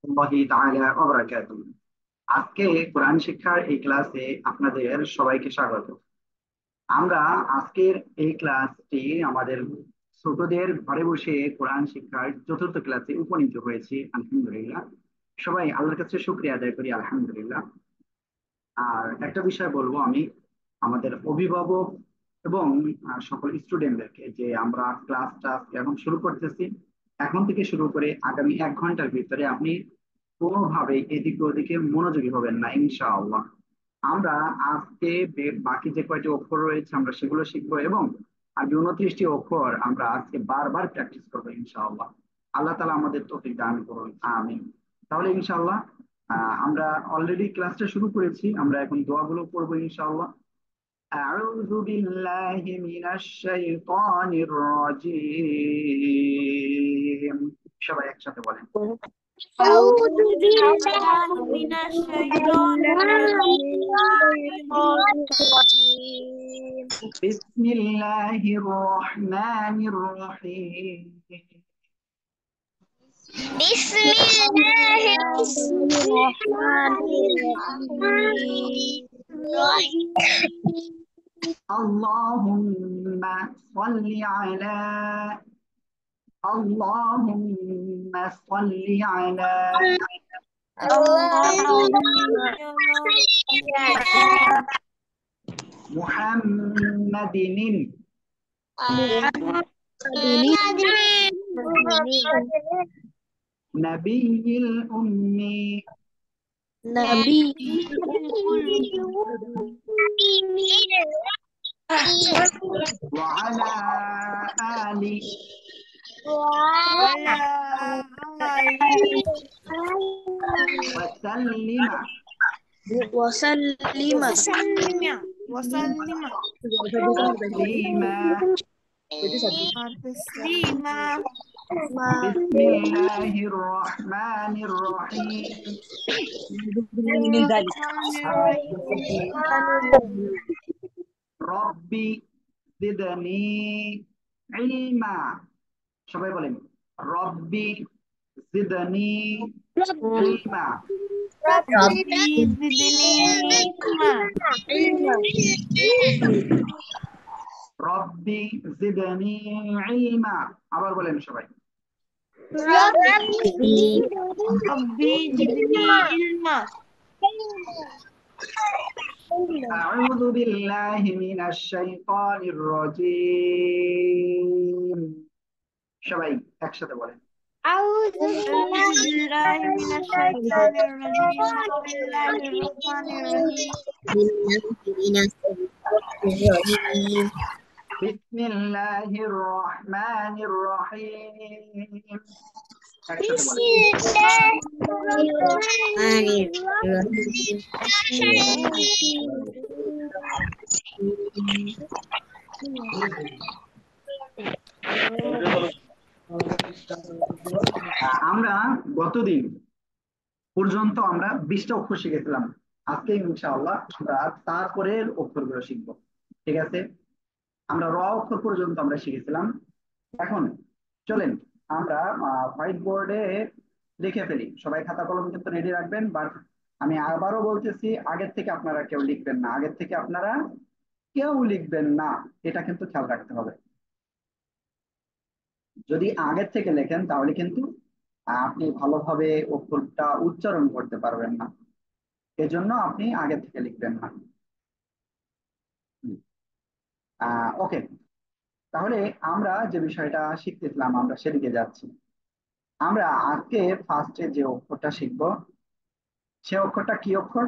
রাহমাতুল্লাহি তাআলা ওয়া বারাকাতুহু। আজকে কোরআন শিক্ষার এই ক্লাসে আপনাদের সবাইকে স্বাগত। আমরা আজকের এই ক্লাসটি আমাদের ছোটদের ঘরে বসে কোরআন শিক্ষার চতুর্থ ক্লাসে উপনীত হয়েছি, আলহামদুলিল্লাহ। সবাই আল্লাহর কাছে শুকরিয়া আদায় করি, আলহামদুলিল্লাহ। আর একটা বিষয় বলবো আমি আমাদের অভিভাবক এবং সকল স্টুডেন্টদেরকে, যে আমরা ক্লাসটা এখন শুরু করতেছি। এখন থেকে শুরু করে আগামী 1 ঘন্টার ভিতরে আপনি কোনোভাবে এদিকে ওদিকে মনোযোগী হবেন না, ইনশাআল্লাহ। আমরা আজকে বাকি যে কয়টি অক্ষর রয়েছে আমরা সেগুলো শিখবো, এবং আর 29টি অক্ষর আমরা আজকে বারবার প্র্যাকটিস করবো, ইনশাআল্লাহ। আল্লাহ তালা আমাদের তৌফিক দান করুন, আমিন। তাহলে ইনশাআল্লাহ আমরা অলরেডি ক্লাসটা শুরু করেছি, আমরা এখন দোয়াগুলো পড়বো, ইনশাআল্লাহ। أعوذ بالله من الشيطان الرجيم। সবাই একসাথে বলেন। أعوذ بالله من الشيطان الرجيم. بسم الله الرحمن الرحيم. بسم الله الرحمن الرحيم. اللهم صل على اللهم صل على اللهم محمد نبي الأمي نبي وعلى آل وعلى آله وسلم وسلم وسلم تسليما. تسليما. بسم الله الرحمن الرحيم. ربي زدني علما. সবাই বলেন, রব্বি জিদনি ইলমা। ربي زدني علما. রব্বি জিদনি ইলমা। আবার বলেন সবাই। ربي زدني علما. أعوذ بالله من الشيطان الرجيم। সবাই একসাথে বলেন। أعوذ بالله من الشيطان الرجيم. بسم الله الرحمن الرحيم. بسم الله الرحمن الرحيم। একসাথে بسم বলেন। الله الرحمن আমরা গতদিন পর্যন্ত আমরা 20টা অক্ষর শিখেছিলাম। আজকে ইনশাআল্লাহ আমরা তারপরের অক্ষরগুলো শিখবো, ঠিক আছে? আমরা র অক্ষর পর্যন্ত আমরা শিখেছিলাম। এখন চলেন আমরা হোয়াইট বোর্ডে লিখে ফেলি। সবাই খাতা কলম কিন্তু রেডি রাখবেন, বাট আমি আবারও বলতেছি, আগের থেকে আপনারা কেউ লিখবেন না, আগের থেকে আপনারা কেউ লিখবেন না, এটা কিন্তু খেয়াল রাখতে হবে। যদি আগের থেকে লেখেন তাহলে কিন্তু আপনি ভালোভাবে অক্ষরটা উচ্চারণ করতে পারবেন না, এজন্য আপনি আগের থেকে লিখবেন না। ওকে, তাহলে আমরা যে বিষয়টা শিখতেছিলাম আমরা সেদিকে যাচ্ছি। আমরা আজকে ফার্স্টে যে অক্ষরটা শিখব সে অক্ষরটা কি অক্ষর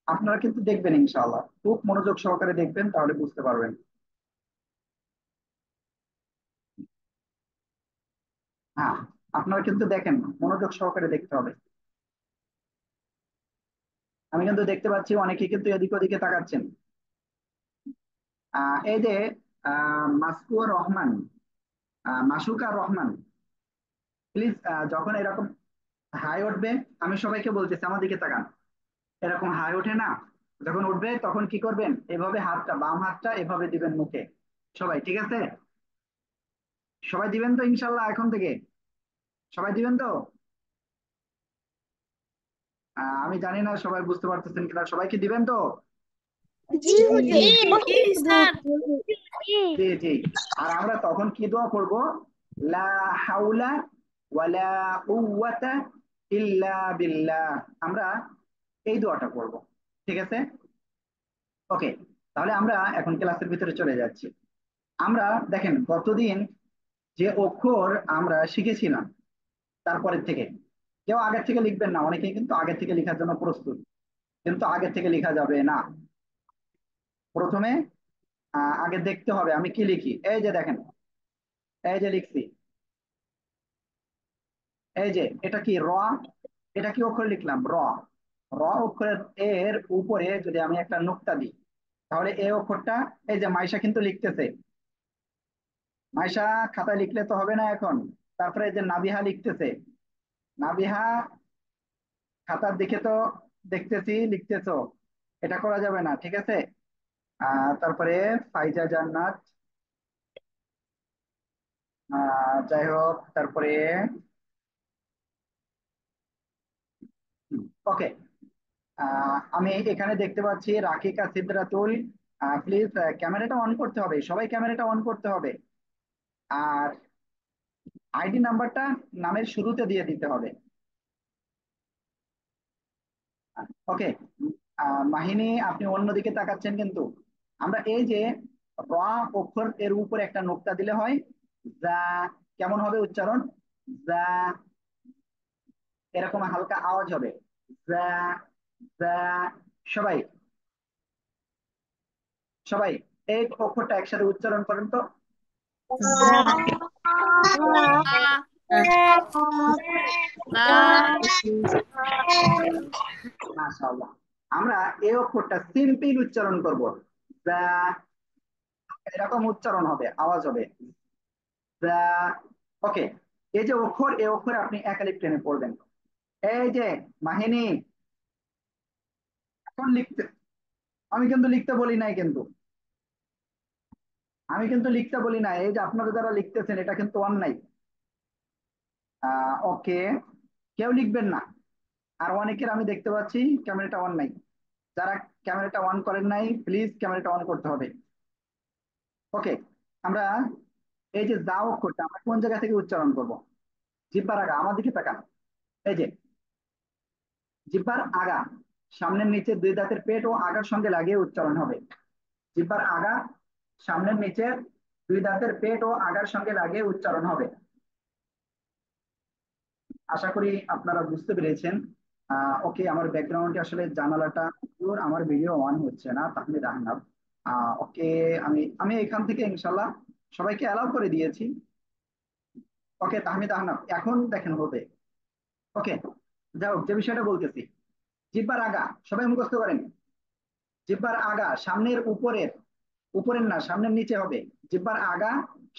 আপনারা কিন্তু দেখবেন, ইনশাআল্লাহ খুব মনোযোগ সহকারে দেখবেন, তাহলে বুঝতে পারবেন। হ্যাঁ, আপনারা কিন্তু দেখেন, মনোযোগ সহকারে দেখতে হবে। আমি কিন্তু দেখতে পাচ্ছি অনেকে কিন্তু এদিক ওদিকে তাকাচ্ছেন। এই যে মাসকুর রহমান, মাসুকা রহমান, প্লিজ যখন এরকম হাই উঠবে, আমি সবাইকে বলতেছি আমার দিকে তাকান। এরকম হাই ওঠে না, যখন উঠবে তখন কি করবেন, এভাবে হাতটা, বাম হাতটা এভাবে দিবেন মুখে। সবাই ঠিক আছে? সবাই দিবেন তো ইনশাল্লাহ? এখন থেকে সবাই দিবেন তো? আমি জানি না সবাই বুঝতে পারতেছেন কিনা, সবাইকে দিবেন তো? জি হুজুর। জি স্যার। জি জি। আর আমরা তখন কি দোয়া করব? লা হাওলা ওয়ালা কুওয়াতা ইল্লা বিল্লাহ। আমরা এই দোয়াটা করব। ঠিক আছে? ওকে। তাহলে আমরা এখন ক্লাসের ভিতরে চলে যাচ্ছি। আমরা দেখেন গতদিন যে অক্ষর আমরা শিখেছিলাম, তারপরের থেকে কেউ আগের থেকে লিখবেন না, অনেকেই কিন্তু আগের থেকে লেখার জন্য প্রস্তুত, কিন্তু আগের থেকে লেখা যাবে না। প্রথমে আগে দেখতে হবে আমি কি লিখি। এই যে দেখেন, এই যে লিখছি, এই যে এটা কি র, এটা কি অক্ষর লিখলাম? র। র অক্ষরের এর উপরে যদি আমি একটা নোক্তা দিই, তাহলে এই অক্ষরটা, এই যে মাইশা কিন্তু লিখতেছে, মাইশা খাতায় লিখলে তো হবে না এখন। তারপরে এই যে নাবিহা লিখতেছে, নাবিহা খাতার দিকে তো দেখতেছি লিখতেছো, এটা করা যাবে না, ঠিক আছে? তারপরে ফাইজা জান্নাত, যাই হোক, তারপরে ওকে, আমি এখানে দেখতে পাচ্ছি রাকিকা সিদ্রাতুল। প্লিজ ক্যামেরাটা অন করতে হবে, সবাই ক্যামেরাটা অন করতে হবে। আর আইডি নাম্বারটা নামের শুরুতে দিয়ে দিতে হবে। ওকে। মাহিনী, আপনি অন্যদিকে তাকাচ্ছেন কিন্তু। আমরা এই যে র অক্ষর এর উপরে একটা নোক্তা দিলে হয় যা, কেমন হবে উচ্চারণ? যা, এরকম হালকা আওয়াজ হবে, যা, যা। সবাই, সবাই এই অক্ষরটা একসাথে উচ্চারণ করেন তো। মাশাআল্লাহ। আমরা এই অক্ষরটা সিম্পল উচ্চারণ করব, যা, এরকম উচ্চারণ হবে, আওয়াজ হবে, যা। ওকে। এই যে অক্ষর, এই অক্ষরে আপনি একালিপ টেনে পড়বেন। এই যে মাহিনী, এখন লিখতে, আমি কিন্তু লিখতে বলি নাই কিন্তু, আমি কিন্তু লিখতে বলি নাই, এই যে আপনারা যারা লিখতেছেন এটা কিন্তু অন্যায়। ওকে, কেউ লিখবেন না। আর অনেকের আমি দেখতে পাচ্ছি ক্যামেরাটা অন নাই, যারা ক্যামেরাটা অন করেন নাই প্লিজ ক্যামেরাটা অন করতে হবে। ওকে। আমরা এই যে যা অক্ষরটা আমরা কোন জায়গা থেকে উচ্চারণ করব? জিহ্বার আগা, আমার দিকে তাকান। এই যে জিহ্বার আগা, সামনের নিচে দুই দাঁতের পেট ও আগার সঙ্গে লাগিয়ে উচ্চারণ হবে। জিহ্বার আগা, সামনের নিচে দুই দাঁতের পেট ও আগার সঙ্গে লাগিয়ে উচ্চারণ হবে। আশা করি আপনারা বুঝতে পেরেছেন। ওকে, আমার ব্যাকগ্রাউন্ডে আসলে জানালাটা পুরো, আমার ভিডিও অন হচ্ছে না, তাহমিদ আহনাব। ওকে, আমি আমি এখান থেকে ইনশাল্লাহ সবাইকে অ্যালাউ করে দিয়েছি। ওকে তাহমিদ আহনাব, এখন দেখেন হবে। ওকে, যাই হোক, যে বিষয়টা বলতেছি, জিহ্বার আগা সবাই মুখস্থ করেন। জিহ্বার আগা সামনের উপরের, উপরের না সামনের নিচে হবে। জিহ্বার আগা,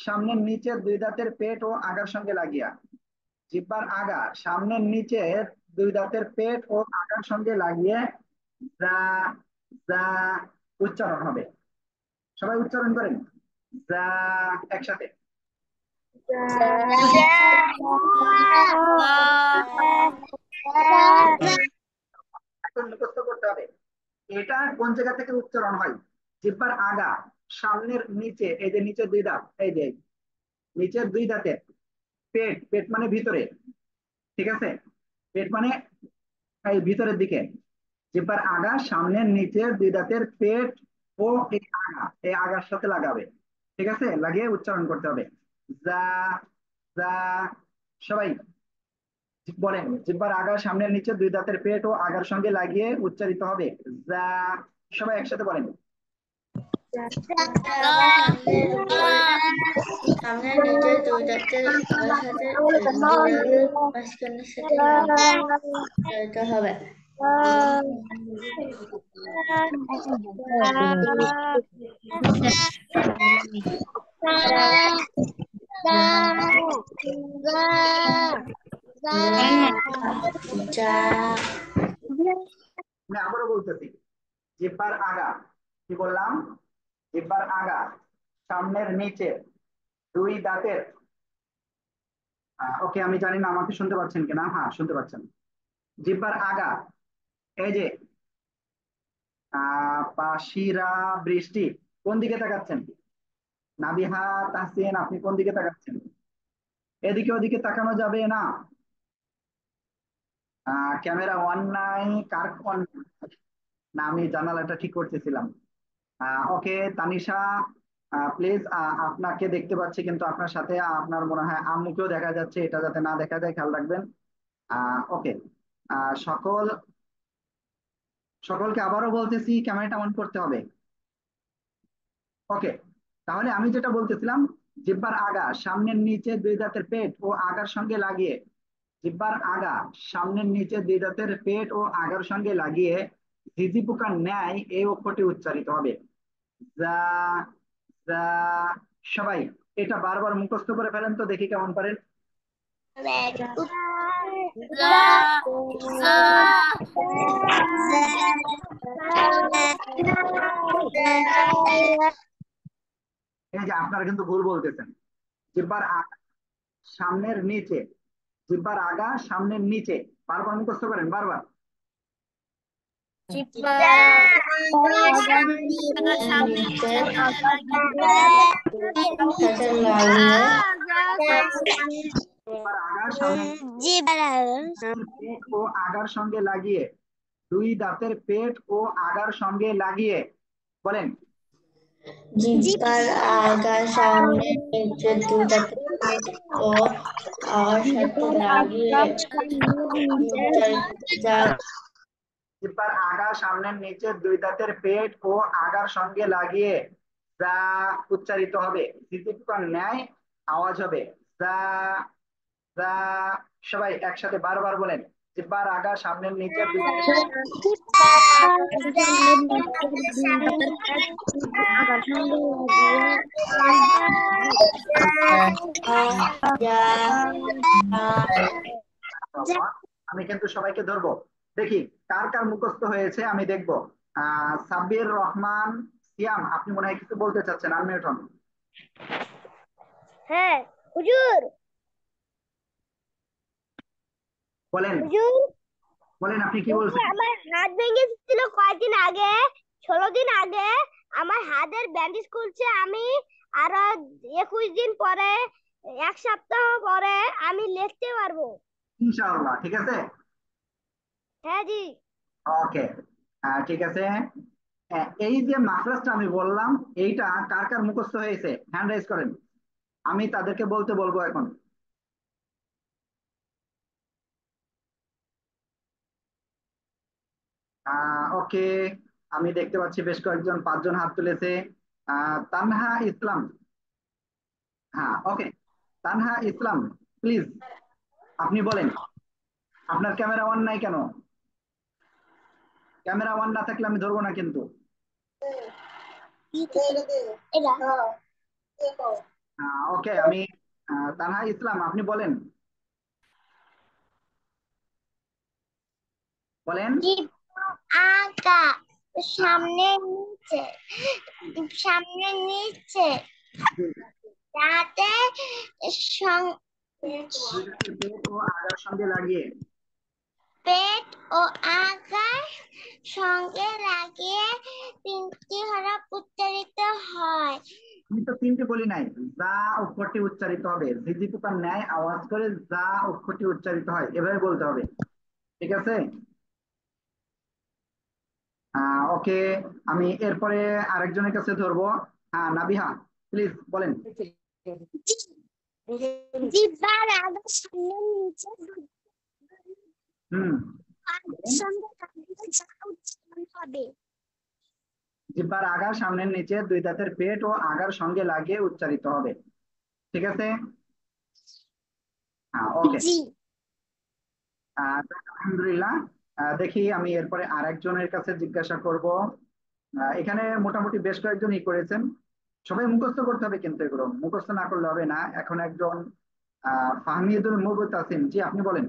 সামনের নিচে দুই দাঁতের পেট ও আগার সঙ্গে লাগিয়া। জিহ্বার আগা, সামনের নিচে দুই দাঁতের পেট ও আগার সঙ্গে লাগিয়ে যা, যা উচ্চারণ হবে। সবাই উচ্চারণ করেন, যা, একসাথে। এখন মুখস্থ করতে হবে এটা কোন জায়গা থেকে উচ্চারণ হয়। জিহ্বার আগা, সামনের নিচে, এই যে নিচের দুই দাঁত, এই যে নিচের দুই দাঁতের পেট, পেট মানে ভিতরে, ঠিক আছে? পেট মানে এই ভিতরের দিকে। জিহ্বার আগা, সামনের নিচের দুই দাঁতের পেট ও এই আগা, এই আগার সাথে লাগাবে, ঠিক আছে? লাগিয়ে উচ্চারণ করতে হবে, যা, যা। সবাই বলেন, জিহ্বার আগা, সামনের নিচে দুই দাঁতের পেট ও আগার সঙ্গে লাগিয়ে উচ্চারিত হবে, যা। সবাই একসাথে বলেন। সামনের নিচে দুই দাঁতের সাথে দুই মাঝখানের সাথে জড়িত হবে। যা। আমি আবারও বলতেছি, জিহ্বার আগা, কি বললাম? জিহ্বার আগা, সামনের নিচে দুই দাঁতের, ওকে, আমি জানি না আমাকে শুনতে পাচ্ছেন কিনা, হ্যাঁ শুনতে পাচ্ছেন। জিহ্বার আগা, এই যে পাশিরা, বৃষ্টি, কোন দিকে তাকাচ্ছেন? নাবিহা, তাহসিন, আপনি কোন দিকে তাকাচ্ছেন? এদিকে ওদিকে তাকানো যাবে না। ক্যামেরা অন নাই, কার অন? না, আমি জানালাটা ঠিক করতেছিলাম। ওকে, তানিশা, প্লিজ, আপনাকে দেখতে পাচ্ছি কিন্তু আপনার সাথে আপনার মনে হয় আম্মুকেও দেখা যাচ্ছে, এটা যাতে না দেখা যায় খেয়াল রাখবেন। ওকে, সকল সকলকে আবারও বলতেছি ক্যামেরাটা অন করতে হবে। ওকে, তাহলে আমি যেটা বলতেছিলাম, জিহ্বার আগা, সামনের নিচে দুই দাঁতের পেট ও আগার সঙ্গে লাগিয়ে, জিহ্বার আগা, সামনের নিচে দুই দাঁতের পেট ও আগার সঙ্গে লাগিয়ে ঝিঝি পোকার ন্যায় এই অক্ষরটি উচ্চারিত হবে। যা, যা। সবাই এটা বারবার মুখস্থ করে ফেলেন তো, দেখি কেমন পারেন। যা, যা, এই যে আপনারা কিন্তু ভুল বলতেছেন। জিহ্বার আগা, সামনের নিচে, জিহ্বার আগা, সামনের নিচে, বারবার মুখস্থ করেন, বারবার। সামনে নিচে দাঁতে লাগিয়ে জিহ্বার আগা, সামনের পেট ও আগার সঙ্গে লাগিয়ে, দুই দাঁতের পেট ও আগার সঙ্গে লাগিয়ে, বলেন। জিহ্বার আগা, সামনে নিচে দুই দাঁতের পেট ও আগার সাথে লাগিয়ে উচ্চারিত যা। জিহ্বার আগা, সামনের নিচে দুই দাঁতের পেট ও আগার সঙ্গে লাগিয়ে যা উচ্চারিত হবে, স্থিতিপোকার ন্যায় আওয়াজ হবে। যা, যা। সবাই একসাথে বারবার বলেন, জিহ্বার আগা, সামনের নিচে দুই আমি কিন্তু সবাইকে ধরবো, দেখি কার কার মুখস্থ হয়েছে আমি দেখবো। সাব্বির রহমান, সিয়াম, আপনি মনে হয় কিছু বলতে চাচ্ছেন, আনমিউট হন। হ্যাঁ হুজুর, বলেন, হুজুর বলেন আপনি কি বলছি বলছেন? আমার হাত ভেঙেছিল কয়েকদিন আগে, 16 দিন আগে আমার হাতের ব্যান্ডেজ খুলছে। আমি আরো 21 দিন পরে, 1 সপ্তাহ পরে আমি লিখতে পারবো। ইনশাআল্লাহ, ঠিক আছে। হ্যাঁ জি। ওকে, ঠিক আছে। এই যে মাখরাজটা আমি বললাম, এইটা কার কার মুখস্থ হয়েছে হ্যান্ড রাইজ করেন, আমি তাদেরকে বলতে বলবো এখন। ওকে, আমি দেখতে পাচ্ছি বেশ কয়েকজন, 5 জন হাত তুলেছে। তানহা ইসলাম, হ্যাঁ ওকে, তানহা ইসলাম, প্লিজ আপনি বলেন। আপনার ক্যামেরা অন নাই কেন? ক্যামেরা অন না থাকলে আমি ধরবো না কিন্তু। ওকে, আমি তানহা ইসলাম, আপনি বলেন, বলেন। আগা, সামনে নিচে, সামনে নিচে, তাতে দুই দাঁতের পেট ও আগার সঙ্গে লাগিয়ে, পেট ও আগার সঙ্গে লাগিয়ে 3টি হরফ উচ্চারিত হয়। আমি তো 3টে বলি নাই, যা অক্ষরটি উচ্চারিত হবে, ঝিঝি পোকার ন্যায় আওয়াজ করে যা অক্ষরটি উচ্চারিত হয় এভাবে বলতে হবে, ঠিক আছে। ওকে, আমি এরপরে আরেকজনের কাছে ধরবো। নাবিহা, প্লিজ বলেন। জিহ্বার আগা, সামনে নিচে, হুম, সঙ্গে লাগিয়ে যা উচ্চারণ হবে। জিহ্বার আগা, সামনের নিচে দুই দাঁতের পেট ও আগার সঙ্গে লাগিয়ে উচ্চারিত হবে, ঠিক আছে। ওকে, জি। আলহামদুলিল্লাহ। দেখি আমি এরপরে আরেকজনের কাছে জিজ্ঞাসা করব। এখানে মোটামুটি বেশ কয়েকজনই করেছেন। সবাই মুখস্থ করতে হবে কিন্তু, এগুলো মুখস্থ না করলে হবে না। এখন একজন ফাহমিদুল মুবতাসিম, জি আপনি বলেন।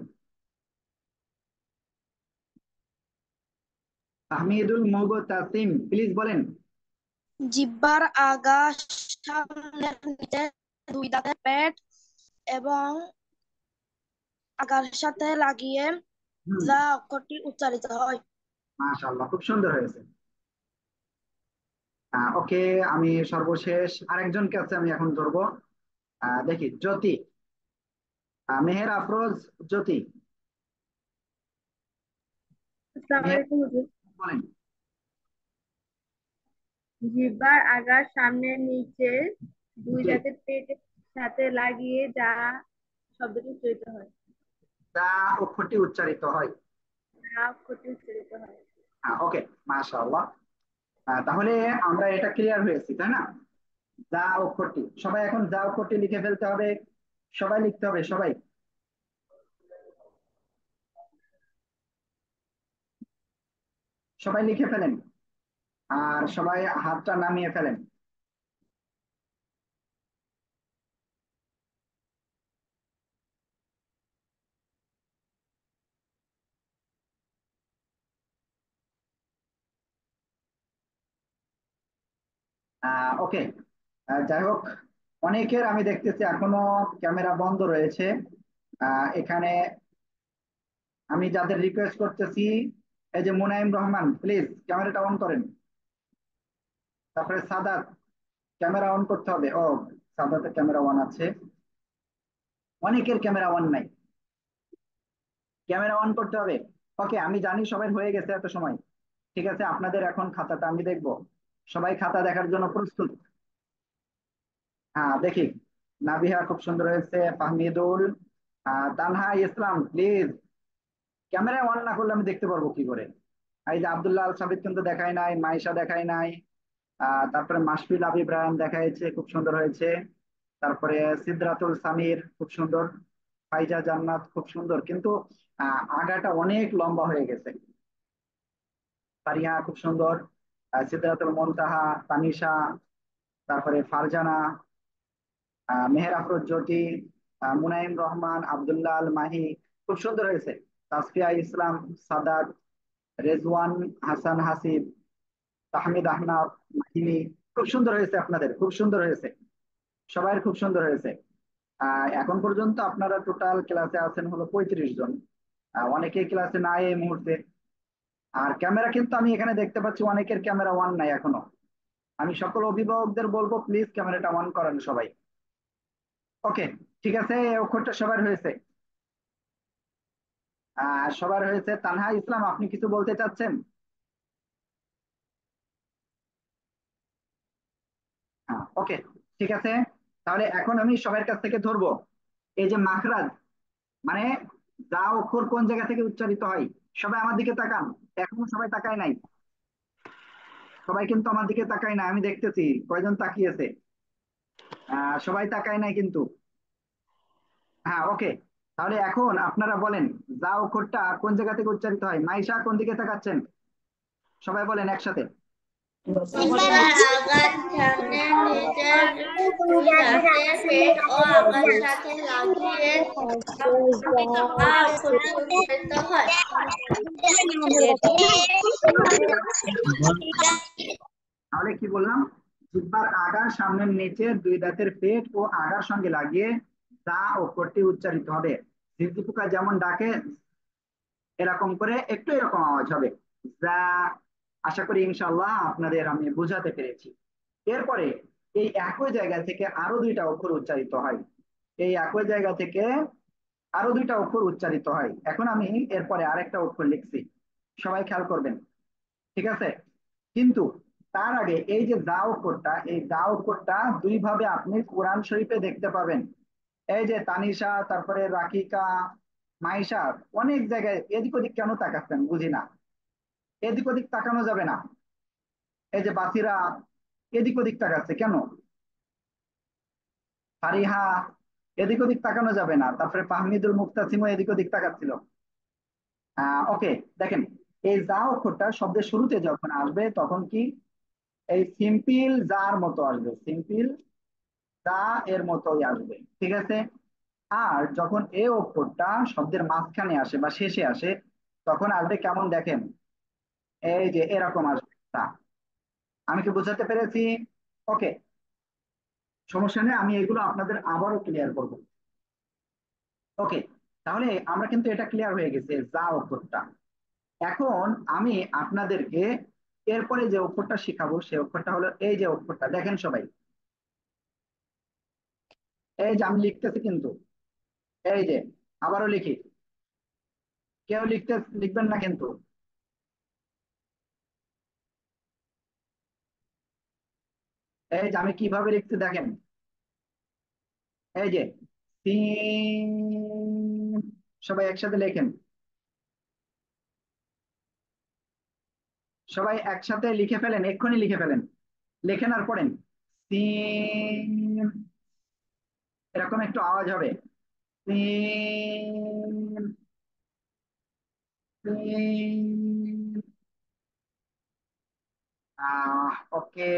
ফাহমিদুল মুবতাসিম, প্লিজ বলেন। জিহ্বার আগা, সামনের নিচে দুই দাঁতের পেট এবং আগার সাথে লাগিয়ে হুম, যা অক্ষরটি উচ্চারিত হয়। মাশাআল্লাহ, খুব সুন্দর হয়েছে। ওকে, আমি সর্বশেষ আরেকজনকে আছে আমি এখন ধরবো। দেখি, জ্যোতি, মেহের আফরোজ, জ্যোতি। আসসালামু মেহের, আলাইকুম হুজুর। বলেন। জিহ্বার আগার সামনে নিচে দুই জি, দাঁতের পেটের সাথে লাগিয়ে যা শব্দটি উচ্চারিত হয়। যা অক্ষরটি উচ্চারিত হয়। যা অক্ষরটি উচ্চারিত হয়। ওকে, মাশাআল্লাহ। তাহলে আমরা এটা ক্লিয়ার হয়েছি, তাই না? যা অক্ষরটি, সবাই এখন যা অক্ষরটি লিখে ফেলতে হবে। সবাই লিখতে হবে, সবাই। সবাই লিখে ফেলেন, আর সবাই হাতটা নামিয়ে ফেলেন। ওকে, যাই হোক, অনেকের আমি দেখতেছি এখনো ক্যামেরা বন্ধ রয়েছে। এখানে আমি যাদের রিকোয়েস্ট করতেছি, এই যে মুনাইম রহমান, প্লিজ ক্যামেরাটা অন করেন। তারপরে সাদাত, ক্যামেরা অন করতে হবে। ও, সাদাতের ক্যামেরা অন আছে, অনেকের ক্যামেরা অন নাই, ক্যামেরা অন করতে হবে। ওকে, আমি জানি সবাই হয়ে গেছে এত সময়। ঠিক আছে, আপনাদের এখন খাতাটা আমি দেখবো। সবাই খাতা দেখার জন্য প্রস্তুত? দেখি, নাবিহা খুব সুন্দর হয়েছে, ফাহমিদুল, তানহা ইসলাম, প্লিজ ক্যামেরা অন না করলে আমি দেখতে পারবো কি করে? এই যে আব্দুল্লাহ আল সাবিত কিন্তু দেখায় নাই, মাইশা দেখায় নাই। তারপরে মাসফিল আবিব রায়হান দেখাইছে, খুব সুন্দর হয়েছে। তারপরে সিদ্রাতুল সামির, খুব সুন্দর। ফাইজা জান্নাত, খুব সুন্দর, কিন্তু আগাটা অনেক লম্বা হয়ে গেছে। ফারিহা, খুব সুন্দর। সিদ্রাতুল মুনতাহা, তানিশা, তারপরে ফারজানা, মেহের আফরোজ জ্যোতি, মুনাইম রহমান, আব্দুল্লাহ আল মাহি, খুব সুন্দর হয়েছে। তাসফিয়া ইসলাম, সাদাত, রেজওয়ান হাসান হাসিব, তাহমিদ আহনাফ, মাহিনী, খুব সুন্দর হয়েছে আপনাদের, খুব সুন্দর হয়েছে। সবাই খুব সুন্দর হয়েছে। এখন পর্যন্ত আপনারা টোটাল ক্লাসে আছেন হলো 35 জন। অনেকেই ক্লাসে নাই এই মুহূর্তে। আর ক্যামেরা কিন্তু আমি এখানে দেখতে পাচ্ছি অনেকের ক্যামেরা অন নাই এখনো। আমি সকল অভিভাবকদের বলবো, প্লিজ ক্যামেরাটা অন করেন সবাই। ওকে, ঠিক আছে, এই অক্ষরটা সবার হয়েছে। সবার হয়েছে। তানহা ইসলাম, আপনি কিছু বলতে চাচ্ছেন? ওকে, ঠিক আছে। তাহলে এখন আমি সবার কাছ থেকে ধরবো, এই যে মাখরাজ, মানে যা অক্ষর কোন জায়গা থেকে উচ্চারিত হয়। সবাই আমার দিকে তাকান। এখনো সবাই তাকায় নাই, সবাই কিন্তু আমার দিকে তাকায় না, আমি দেখতেছি কয়জন তাকিয়েছে। সবাই তাকায় নাই কিন্তু। ওকে, তাহলে এখন আপনারা বলেন, যা অক্ষরটা কোন জায়গা থেকে উচ্চারিত হয়। মাইশা, কোন দিকে তাকাচ্ছেন? সবাই বলেন একসাথে। জিহ্বার আগার সামনে নিচের দুই দাঁতের পেট ও আগার সাথে লাগিয়ে যা অক্ষরটি উচ্চারিত হয়। তাহলে কি বললাম? জিহ্বার আগার সামনের নিচে দুই দাঁতের পেট ও আগার সঙ্গে লাগিয়ে যা অক্ষরটি উচ্চারিত হবে। ঝিঁঝি পোকা যেমন ডাকে, এরকম করে একটু এরকম আওয়াজ হবে, যা। আশা করি ইনশাল্লাহ আপনাদের আমি বুঝাতে পেরেছি। এরপরে এই একই জায়গা থেকে আরো দুইটা অক্ষর উচ্চারিত হয়। এই একই জায়গা থেকে আরো দুইটা অক্ষর উচ্চারিত হয়। এখন আমি এরপরে আরেকটা অক্ষর লিখছি, সবাই খেয়াল করবেন। ঠিক আছে, কিন্তু তার আগে এই যে দা অক্ষরটা, এই দা অক্ষরটা দুই ভাবে আপনি কোরআন শরীফে দেখতে পাবেন। এই যে তানিশা, তারপরে রাকিকা, মাইশা, অনেক জায়গায় এদিক ওদিক কেন তাকাচ্ছেন বুঝি না। এদিক ওদিক তাকানো যাবে না। এই যে বাসিরা এদিক ওদিক তাকাচ্ছে কেন? ফারিহা, এদিক ওদিক তাকানো যাবে না। তারপরে ফাহমিদুল মুক্তাসিমও এদিক ওদিক তাকাচ্ছিল। ওকে, দেখেন, এই যা অক্ষরটা শব্দের শুরুতে যখন আসবে তখন কি এই সিম্পল যার মতো আসবে, সিম্পল যা এর মতোই আসবে। ঠিক আছে। আর যখন এ অক্ষরটা শব্দের মাঝখানে আসে বা শেষে আসে, তখন আসবে কেমন দেখেন, এই যে এরকম আসবে তা। আমি কি বোঝাতে পেরেছি? ওকে, সমস্যা নেই, আমি এগুলো আপনাদের আবারও ক্লিয়ার করব। ওকে, তাহলে আমরা কিন্তু এটা ক্লিয়ার হয়ে গেছে যা অক্ষরটা। এখন আমি আপনাদেরকে এরপরে যে অক্ষরটা শিখাবো সেই অক্ষরটা হলো এই যে অক্ষরটা দেখেন সবাই। এই যে আমি লিখতেছি কিন্তু, এই যে আবারও লিখি, কেউ লিখবেন না কিন্তু। এই যে আমি কিভাবে লিখতে দেখেন, এই যে সিন, সবাই একসাথে লেখেন, সবাই একসাথে লিখে ফেলেন, এক্ষুনি লিখে ফেলেন, লেখেন আর পড়েন। সিন, এরকম একটু আওয়াজ হবে, সিন, সিন। ওকে,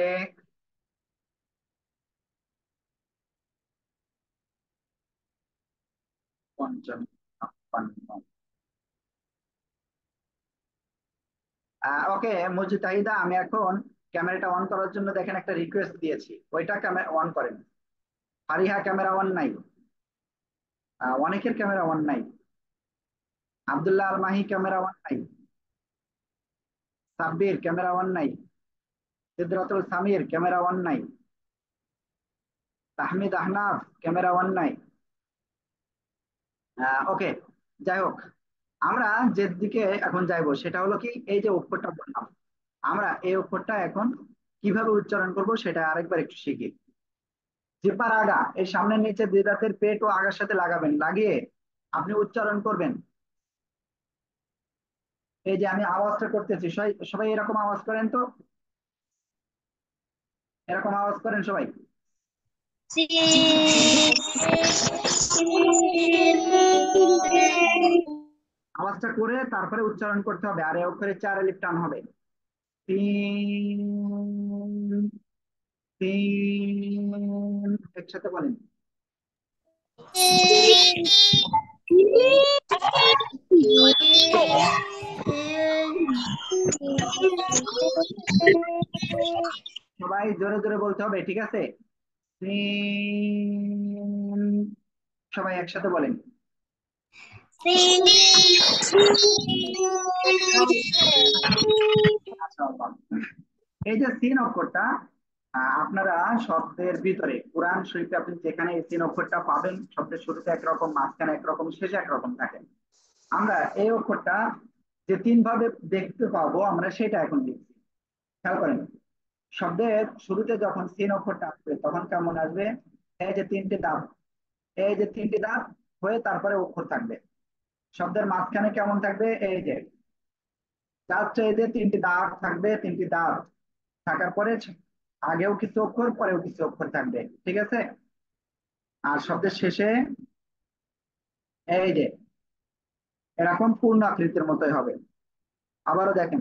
পঞ্চম, ছাপ্পান্ন। ওকে মুজিতাহিদা, আমি এখন ক্যামেরাটা অন করার জন্য দেখেন একটা রিকোয়েস্ট দিয়েছি, ওইটা ক্যামেরা অন করেন। ফারিহা ক্যামেরা অন নাই, অনেকের ক্যামেরা অন নাই, আব্দুল্লাহ আল মাহি ক্যামেরা অন নাই, সাব্বির ক্যামেরা অন নাই, সিদ্রাতুল সামির ক্যামেরা অন নাই, তাহমিদ আহনাফ ক্যামেরা অন নাই। ওকে, যাই হোক, আমরা যে দিকে এখন যাইবো সেটা হলো কি, এই যে অক্ষরটা বললাম, আমরা এই অক্ষরটা এখন কিভাবে উচ্চারণ করব সেটা আরেকবার একটু শিখি। জিহ্বার আগা, এই সামনের নিচে দুই দাঁতের পেট ও আগার সাথে লাগাবেন, লাগিয়ে আপনি উচ্চারণ করবেন। এই যে আমি আওয়াজটা করতেছি, সবাই সবাই এরকম আওয়াজ করেন তো, এরকম আওয়াজ করেন সবাই। আওয়াজটা করে তারপরে উচ্চারণ করতে হবে, আর এই অক্ষরে চার আলিফ টান হবে। তিন, তিন, একসাথে বলেন। সবাই জোরে জোরে বলতে হবে, ঠিক আছে? তিন, সবাই একসাথে বলেন। মাশাআল্লাহ। এই যে সিন অক্ষরটা, আপনারা শব্দের ভিতরে কোরআন শরীফে আপনি যেখানে এই সিন অক্ষরটা পাবেন, শব্দের শুরুতে একরকম, মাঝখানে একরকম, শেষে একরকম থাকে। আমরা এই অক্ষরটা যে তিন ভাবে দেখতে পাবো আমরা সেটা এখন লিখছি, খেয়াল করেন। শব্দের শুরুতে যখন সিন অক্ষরটা আসবে তখন কেমন আসবে, এই যে তিনটি দাঁত, এই যে তিনটি দাঁত হয়ে তারপরে অক্ষর থাকবে। শব্দের মাঝখানে কেমন থাকবে, এই যে দাঁত, এই যে তিনটি দাঁত থাকবে, তিনটি দাঁত থাকার পরে আগেও কিছু অক্ষর পরেও কিছু অক্ষর থাকবে, ঠিক আছে? আর শব্দের শেষে এই যে এরকম পূর্ণ আকৃতির মতোই হবে। আবারও দেখেন,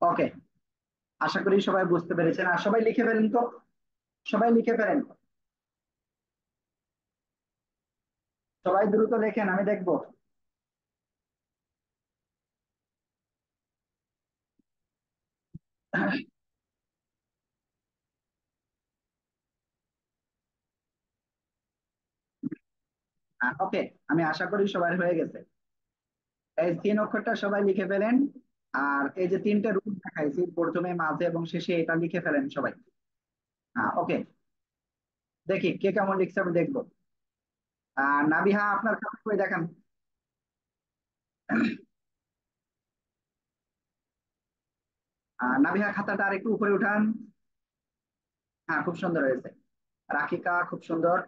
ওকে, আশা করি সবাই বুঝতে পেরেছেন। আর সবাই লিখে ফেলেন তো, সবাই লিখে ফেলেন, সবাই দ্রুত লেখেন, আমি দেখবো। ওকে, আমি আশা করি সবার হয়ে গেছে। এই তিন অক্ষরটা সবাই লিখে ফেলেন, আর এই যে তিনটা রূপ দেখাইছি, প্রথমে, মাঝে এবং শেষে, এটা লিখে ফেলেন সবাই। ওকে, দেখি কে কেমন লিখছে আমি দেখবো। নাবিহা আপনার খাতা কই দেখান। নাবিহা খাতাটা আর একটু উপরে উঠান। হ্যাঁ, খুব সুন্দর হয়েছে। রাকিকা খুব সুন্দর,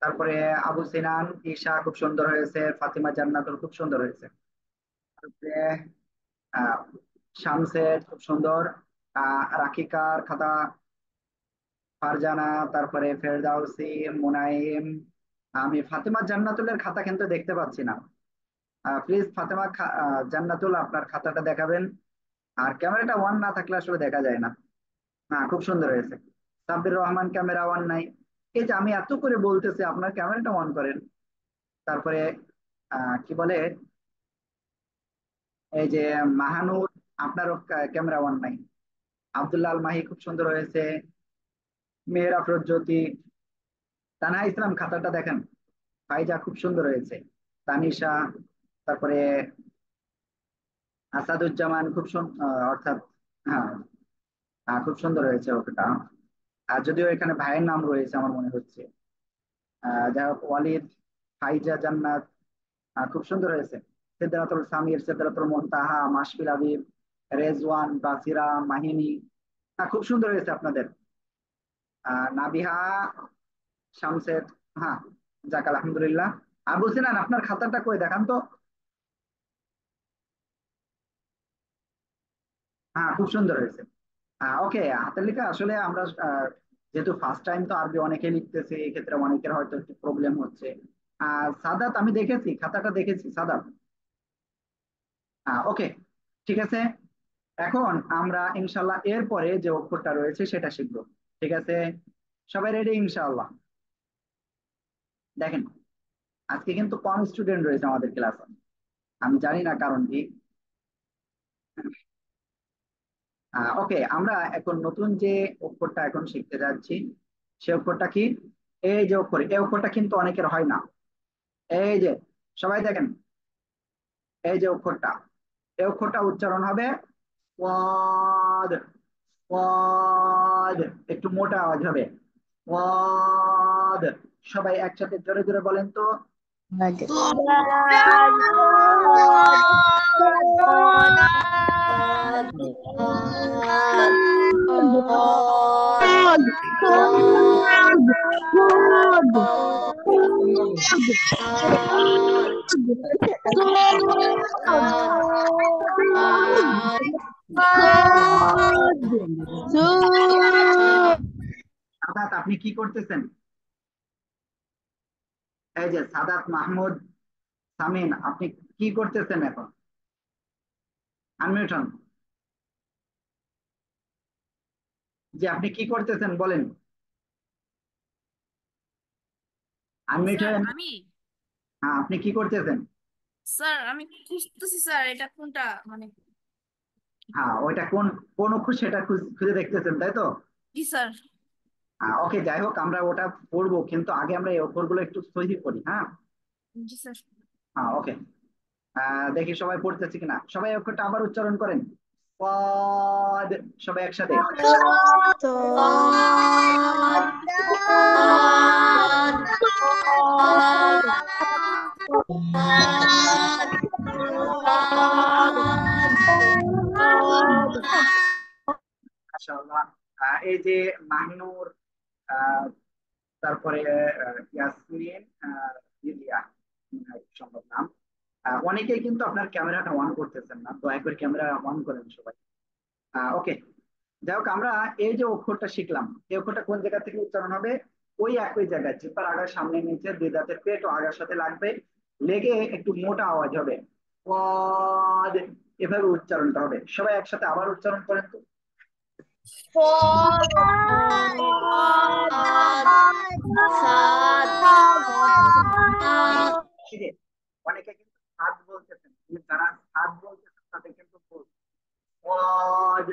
তারপরে আবু সিনান, ঈশা খুব সুন্দর হয়েছে, ফাতিমা জান্নাতুল খুব সুন্দর হয়েছে, তারপরে আহ শামসের খুব সুন্দর, রাকিকার খাতা, ফারজানা, তারপরে ফেরদাউসি, মুনাইম। আমি ফাতেমা জান্নাতুলের খাতা কিন্তু দেখতে পাচ্ছি না। প্লিজ ফাতেমা জান্নাতুল আপনার খাতাটা দেখাবেন, আর ক্যামেরাটা ওয়ান না থাকলে আসলে দেখা যায় না। হ্যাঁ, খুব সুন্দর হয়েছে। সাব্বির রহমান ক্যামেরা ওয়ান নাই। এই যে আমি এত করে বলতেছি আপনার ক্যামেরাটা অন করেন। তারপরে কি বলে, এই যে মাহানুর, আপনারও ক্যামেরা ওয়ান নাই। আব্দুল্লাহ আল মাহি খুব সুন্দর হয়েছে, মেহের আফরোজ জ্যোতি, তানহা ইসলাম খাতাটা দেখেন, ফাইজা খুব সুন্দর হয়েছে। তানিশা, তারপরে আসাদুজ্জামান, অর্থাৎ হ্যাঁ, খুব সুন্দর হয়েছে ওটা। আর যদিও এখানে ভাইয়ের নাম রয়েছে আমার মনে হচ্ছে। যাই হোক, ওয়ালিদ, ফাইজা জান্নাত, খুব সুন্দর হয়েছে। সিদ্ধাতুল সামির, সিদ্ধাতুল মুনতাহা, মাশফিল আবিব, রেজওয়ান, বাসিরা, মাহিনী, খুব সুন্দর হয়েছে আপনাদের। নাবিহা, শামসেদ, হ্যাঁ, যাক আলহামদুলিল্লাহ। আবু সিনান, আপনার খাতাটা কই দেখান তো। হ্যাঁ, খুব সুন্দর হয়েছে। ওকে, হাতের লেখা আসলে আমরা যেহেতু ফার্স্ট টাইম, তো আরবি অনেকে লিখতেছে, এক্ষেত্রে অনেকের হয়তো একটু প্রবলেম হচ্ছে। সাদাত, আমি দেখেছি খাতাটা, দেখেছি সাদাত। ওকে, ঠিক আছে। এখন আমরা ইনশাল্লাহ এরপরে যে অক্ষরটা রয়েছে সেটা শিখবো। ঠিক আছে, সবাই রেডি ইনশাল্লাহ? দেখেন, আজকে কিন্তু কম স্টুডেন্ট রয়েছে আমাদের ক্লাসে, আমি জানি না কারণ কি। ওকে, আমরা এখন নতুন যে অক্ষরটা এখন শিখতে যাচ্ছি, সে অক্ষরটা কি? এই যে অক্ষর, এই অক্ষরটা কিন্তু অনেকের হয় না। এই যে, সবাই দেখেন, এই যে অক্ষরটা, এই অক্ষরটা উচ্চারণ হবে ওয়াদ। ওয়াদ, একটু মোটা আওয়াজ হবে। ওয়াদ, সবাই একসাথে জোরে জোরে বলেন তো। সাদাত, আপনি কি করতেছেন? এই যে সাদাত মাহমুদ, সামিন, আপনি কি করতেছেন এখন? আনমিউট হন। যে আপনি কি করতেছেন বলেন, আনমিউট স্যার হন। আমি হ্যাঁ, আপনি কি করতেছেন? স্যার আমি খুঁজতেছি স্যার, এটা কোনটা মানে। হ্যাঁ, ওইটা কোন কোন অক্ষর সেটা খুঁজে দেখতেছেন, তাই তো? জি স্যার। ওকে, যাই হোক, আমরা ওটা পড়বো, কিন্তু আগে আমরা এই অক্ষরগুলো একটু সহি করি, হ্যাঁ। জি স্যার। হ্যাঁ, ওকে। দেখি সবাই পড়তেছে কিনা, সবাই এই অক্ষরটা আবার উচ্চারণ করেন। পদ, সবাই একসাথে। মাশাআল্লাহ। এই যে মাহিনুর, আহ, তারপরে ইয়াসমিন, লিলিয়া, সম্ভব নাম। অনেকেই কিন্তু আপনার ক্যামেরাটা অন করতেছেন না, দয়া করে ক্যামেরা অন করেন সবাই। ওকে, যাই হোক, আমরা এই যে অক্ষরটা শিখলাম, এই অক্ষরটা কোন জায়গা থেকে উচ্চারণ হবে? ওই একই জায়গায়, জিহ্বার আগার সামনে নিচে দুই দাঁতের পেট ও আগার সাথে লাগবে, লেগে একটু মোটা আওয়াজ হবে। পদ, এভাবে উচ্চারণটা হবে। সবাই একসাথে আবার উচ্চারণ করেন তো। এই যে, অনেকে কিন্তু সাত বলতেছেন, যারা সাত বলতেছেন তাদের কিন্তু ভুল। পদ,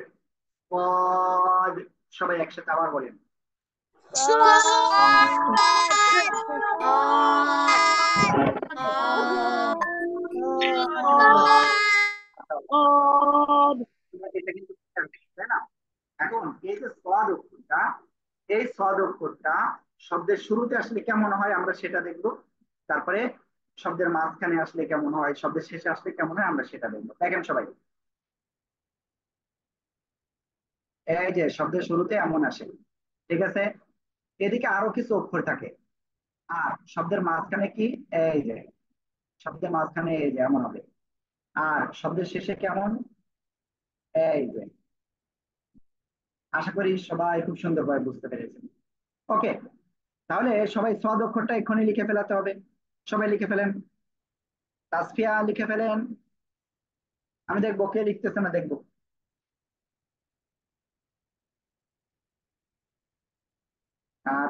পদ, সবাই একসাথে আবার বলেন। এটা কিন্তু clear, তাই না? এখন এই যে সোয়াদ অক্ষরটা, এই সোয়াদ অক্ষরটা শব্দের শুরুতে আসলে কেমন হয় আমরা সেটা দেখবো। তারপরে শব্দের মাঝখানে আসলে কেমন হয়, শব্দের শেষে আসলে কেমন হয়, আমরা সেটা দেখবো। দেখেন সবাই, এই যে শব্দের শুরুতে এমন আসে, ঠিক আছে। এদিকে আরো কিছু অক্ষর থাকে, আর শব্দের মাঝখানে কি, এই যে শব্দের মাঝখানে এই যে এমন হবে, আর শব্দের শেষে কেমন, এই যে। আশা করি সবাই খুব সুন্দরভাবে বুঝতে পেরেছেন। ওকে, তাহলে সবাই সোয়াদ অক্ষরটা এক্ষুনি লিখে ফেলাতে হবে। সবাই লিখে ফেলেন, তাসফিয়া লিখে ফেলেন। আমি দেখবো কে লিখতেছে না, দেখবো।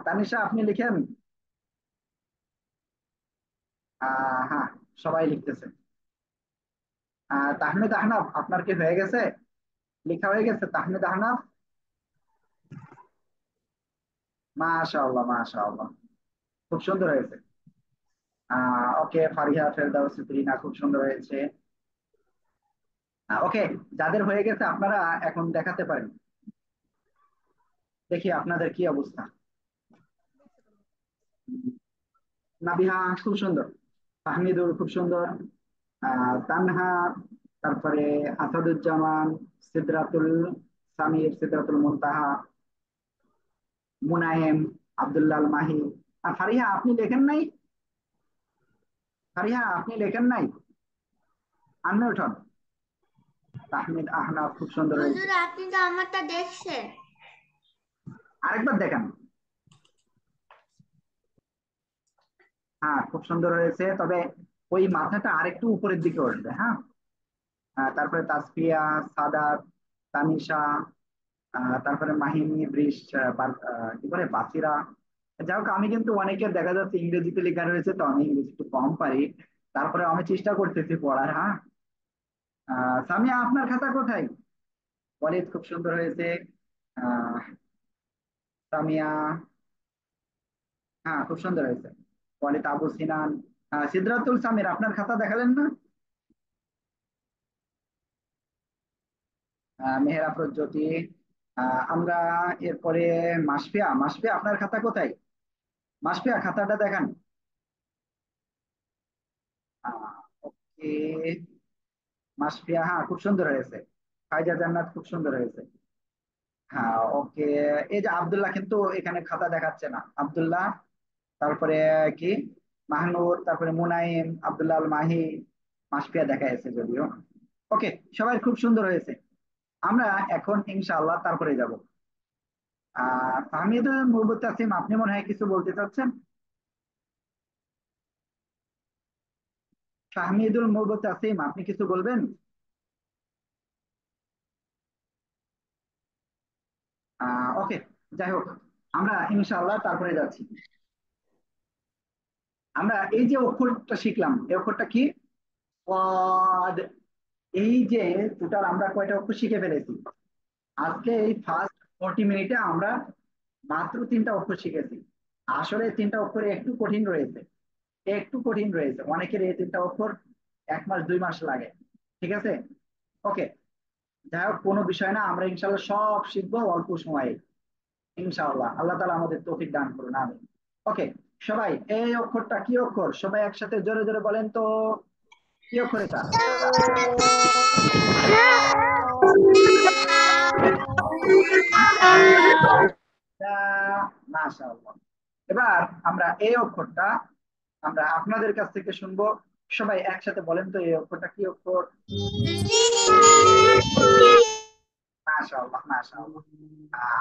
তানিশা, আপনি লিখেন। হ্যাঁ, সবাই লিখতেছে। তাহমিদ আহনাফ, আপনার কি হয়ে গেছে? লেখা হয়ে গেছে তাহমিদ আহনাফ? মাশাআল্লাহ, মাশাআল্লাহ, খুব সুন্দর হয়েছে। ওকে, ফারিহা, ফেরদাউস, রিনা, খুব সুন্দর হয়েছে। ওকে, যাদের হয়ে গেছে আপনারা এখন দেখাতে পারেন, দেখি আপনাদের কি অবস্থা। নাবিহা খুব সুন্দর, তাহমিদুল খুব সুন্দর, তানহা, তারপরে আসাদুজ্জামান, সিদরাতুল সামির, সিদরাতুল মুনতাহা, মুনায়েম, আব্দুল্লাহ মাহি। আর ফারিহা আপনি লেখেন নাই? ফারিহা আপনি লেখেন নাই, আনমিউট উঠন। তাহমিদ আহনাফ খুব সুন্দর হয়েছে। হুজুর আপনি তো আমারটা দেখছেন। আরেকবার দেখান। হ্যাঁ, খুব সুন্দর হয়েছে, তবে ওই মাথাটা আরেকটু উপরের দিকে উঠবে। হ্যাঁ, তারপরে তাসফিয়া, সাদাত, তানিশা, তারপরে মাহিনী, বৃষ, কি বলে, বাসিরা। যাই হোক, আমি কিন্তু অনেকের দেখা যাচ্ছে ইংরেজিতে লেখা রয়েছে, তো আমি ইংরেজি একটু কম পারি, তারপরে আমি চেষ্টা করতেছি পড়ার। হ্যাঁ, সামিয়া আপনার খাতা কোথায়? ওয়ালিদ খুব সুন্দর হয়েছে। আহ সামিয়া, হ্যাঁ খুব সুন্দর হয়েছে। ওয়ালিদ, আবু সিনান, সিদ্ধাতুল সামির আপনার খাতা দেখালেন না? মেহের আফরোজ জ্যোতি। আমরা এরপরে মাসফিয়া, মাসফিয়া আপনার খাতা কোথায়? মাসফিয়া খাতাটা দেখান। ওকে, মাসফিয়া, হ্যাঁ খুব সুন্দর হয়েছে। ফাইজা জান্নাত খুব সুন্দর হয়েছে। হ্যাঁ ওকে, এই যে আব্দুল্লাহ কিন্তু এখানে খাতা দেখাচ্ছে না, আব্দুল্লাহ, তারপরে কি, মাহনুর, তারপরে মুনাইম, আব্দুল্লাহ আল মাহি, মাসফিয়া দেখা যাচ্ছে যদিও। ওকে, সবাই খুব সুন্দর হয়েছে। আমরা এখন ইনশাআল্লাহ তারপরে যাব। ফাহমিদুল মুবতাসিম, আপনি মনে হয় কিছু বলতে চাচ্ছেন? ফাহমিদুল মুবতাসিম, আপনি কিছু বলবেন? ওকে, যাই হোক, আমরা ইনশাআল্লাহ তারপরে যাচ্ছি। আমরা এই যে অক্ষরটা শিখলাম, এই অক্ষরটা কি? পদ। এই যে টোটাল আমরা কয়টা অক্ষর শিখে ফেলেছি আজকে? এই ফার্স্ট 40 মিনিটে আমরা মাত্র 3টা অক্ষর শিখেছি। আসলে 3টা অক্ষরে একটু কঠিন রয়েছে, একটু কঠিন রয়েছে, অনেকের এই 3টা অক্ষর 1 মাস 2 মাস লাগে। ঠিক আছে, ওকে, যাই হোক, কোনো বিষয় না, আমরা ইনশাল্লাহ সব শিখবো অল্প সময়ে। ইনশাআল্লাহ আল্লাহ তাআলা আমাদের তৌফিক দান করুন, আমিন। ওকে, সবাই এই অক্ষরটা কি অক্ষর? সবাই একসাথে জোরে জোরে বলেন তো, কি অক্ষর এটা? মাশাআল্লাহ। এবার আমরা এই অক্ষরটা আমরা আপনাদের কাছ থেকে শুনবো। সবাই একসাথে বলেন তো, এই অক্ষরটা কি অক্ষর? মাশাআল্লাহ, মাশাআল্লাহ।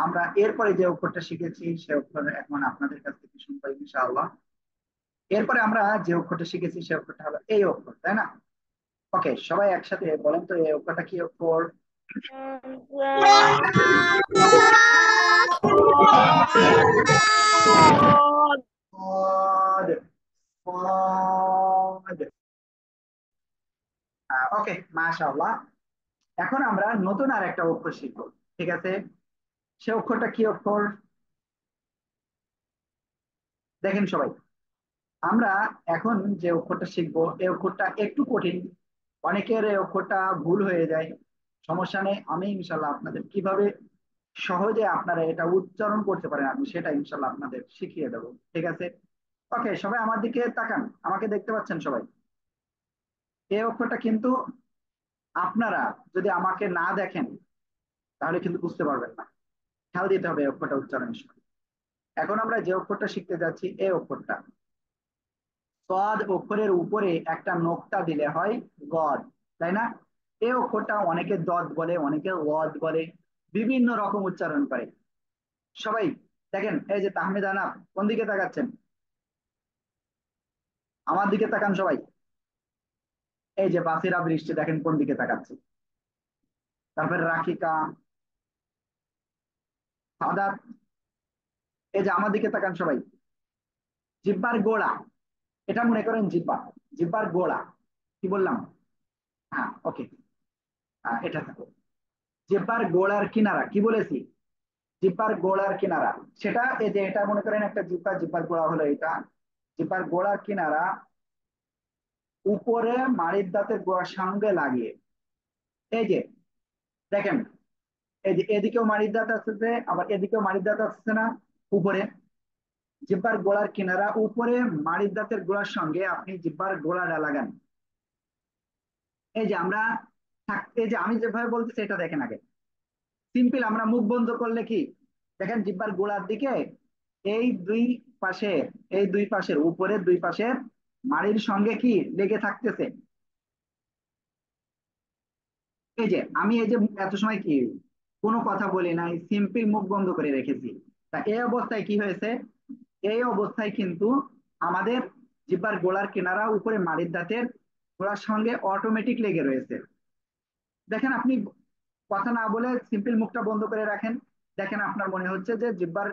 আমরা এরপরে যে অক্ষরটা শিখেছি সে অক্ষর এখন আপনাদের কাছ থেকে শুনবো ইনশাআল্লাহ। এরপরে আমরা যে অক্ষরটা শিখেছি সে অক্ষরটা হলো এই অক্ষর, তাই না? ওকে, সবাই একসাথে বলেন তো, এই অক্ষরটা কি অক্ষর? পদ, পদ। ওকে, মাশাআল্লাহ। এখন আমরা নতুন আর একটা অক্ষর শিখবো, ঠিক আছে? সে অক্ষরটা কি অক্ষর? দেখেন সবাই, আমরা এখন যে অক্ষরটা শিখবো এই অক্ষরটা একটু কঠিন, অনেকের এই অক্ষরটা ভুল হয়ে যায়। সমস্যা নেই, আমি ইনশাল্লাহ আপনাদের কিভাবে সহজে আপনারা এটা উচ্চারণ করতে পারেন আমি সেটা ইনশাল্লাহ আপনাদের শিখিয়ে দেবো, ঠিক আছে? ওকে, সবাই আমার দিকে তাকান, আমাকে দেখতে পাচ্ছেন সবাই? এই অক্ষরটা কিন্তু আপনারা যদি আমাকে না দেখেন তাহলে কিন্তু বুঝতে পারবেন না, খেয়াল দিতে হবে এই অক্ষরটা উচ্চারণের সময়। এখন আমরা যে অক্ষরটা শিখতে যাচ্ছি এই অক্ষরটা, সদ অক্ষরের উপরে একটা নোক্তা দিলে হয় গদ, তাই না? এই অক্ষরটা অনেকে দদ বলে, অনেকে ওয়াদ বলে, বিভিন্ন রকম উচ্চারণ করে। সবাই দেখেন, এই যে তাহমিদ আনাফ কোন দিকে তাকাচ্ছেন? আমার দিকে তাকান সবাই। এই যে বাসিরা বৃষ্টি দেখেন কোন দিকে তাকাচ্ছে। তারপরে রাখিকা, সাদাত, এই যে আমার দিকে তাকান সবাই। জিব্বার গোড়া, এটা মনে করেন জিব্বা, জিব্বার গোড়া, কি বললাম? হ্যাঁ ওকে, এটা থাকো। জিব্বার গোড়ার কিনারা কি বলেছি? জিব্বার গোড়ার কিনারা, সেটা এই যে এটা মনে করেন একটা জিব্বা, জিব্বার গোড়া হলো এটা, জিব্বার গোড়ার কিনারা উপরে মাড়ির দাঁতের গোড়ার সঙ্গে লাগিয়ে। এই যে দেখেন, এই যে এদিকেও মাড়ির দাঁত আসছে, আবার এদিকেও মাড়ির দাঁত আসছে না উপরে। জিহ্বার গোড়ার কিনারা উপরে মাড়ির দাঁতের গোড়ার সঙ্গে আপনি জিহ্বার গোড়াটা লাগান। এই যে আমরা এই যে আমি যেভাবে বলতেছি এটা দেখেন আগে। সিম্পল, আমরা মুখ বন্ধ করলে কি দেখেন, জিহ্বার গোড়ার দিকে এই দুই পাশে, এই দুই পাশের উপরে দুই পাশের মাড়ির সঙ্গে কি লেগে থাকতেছে। এই যে আমি এই যে এত সময় কি কোনো কথা বলি নাই, সিম্পল মুখ বন্ধ করে রেখেছি। তা এই অবস্থায় কি হয়েছে, এই অবস্থায় কিন্তু আমাদের জিহ্বার গোড়ার কিনারা উপরে মাড়ির দাঁতের গোড়ার সঙ্গে অটোমেটিক লেগে রয়েছে। দেখেন আপনি কথা না বলে সিম্পল মুখটা বন্ধ করে রাখেন, দেখেন আপনার মনে হচ্ছে যে জিহ্বার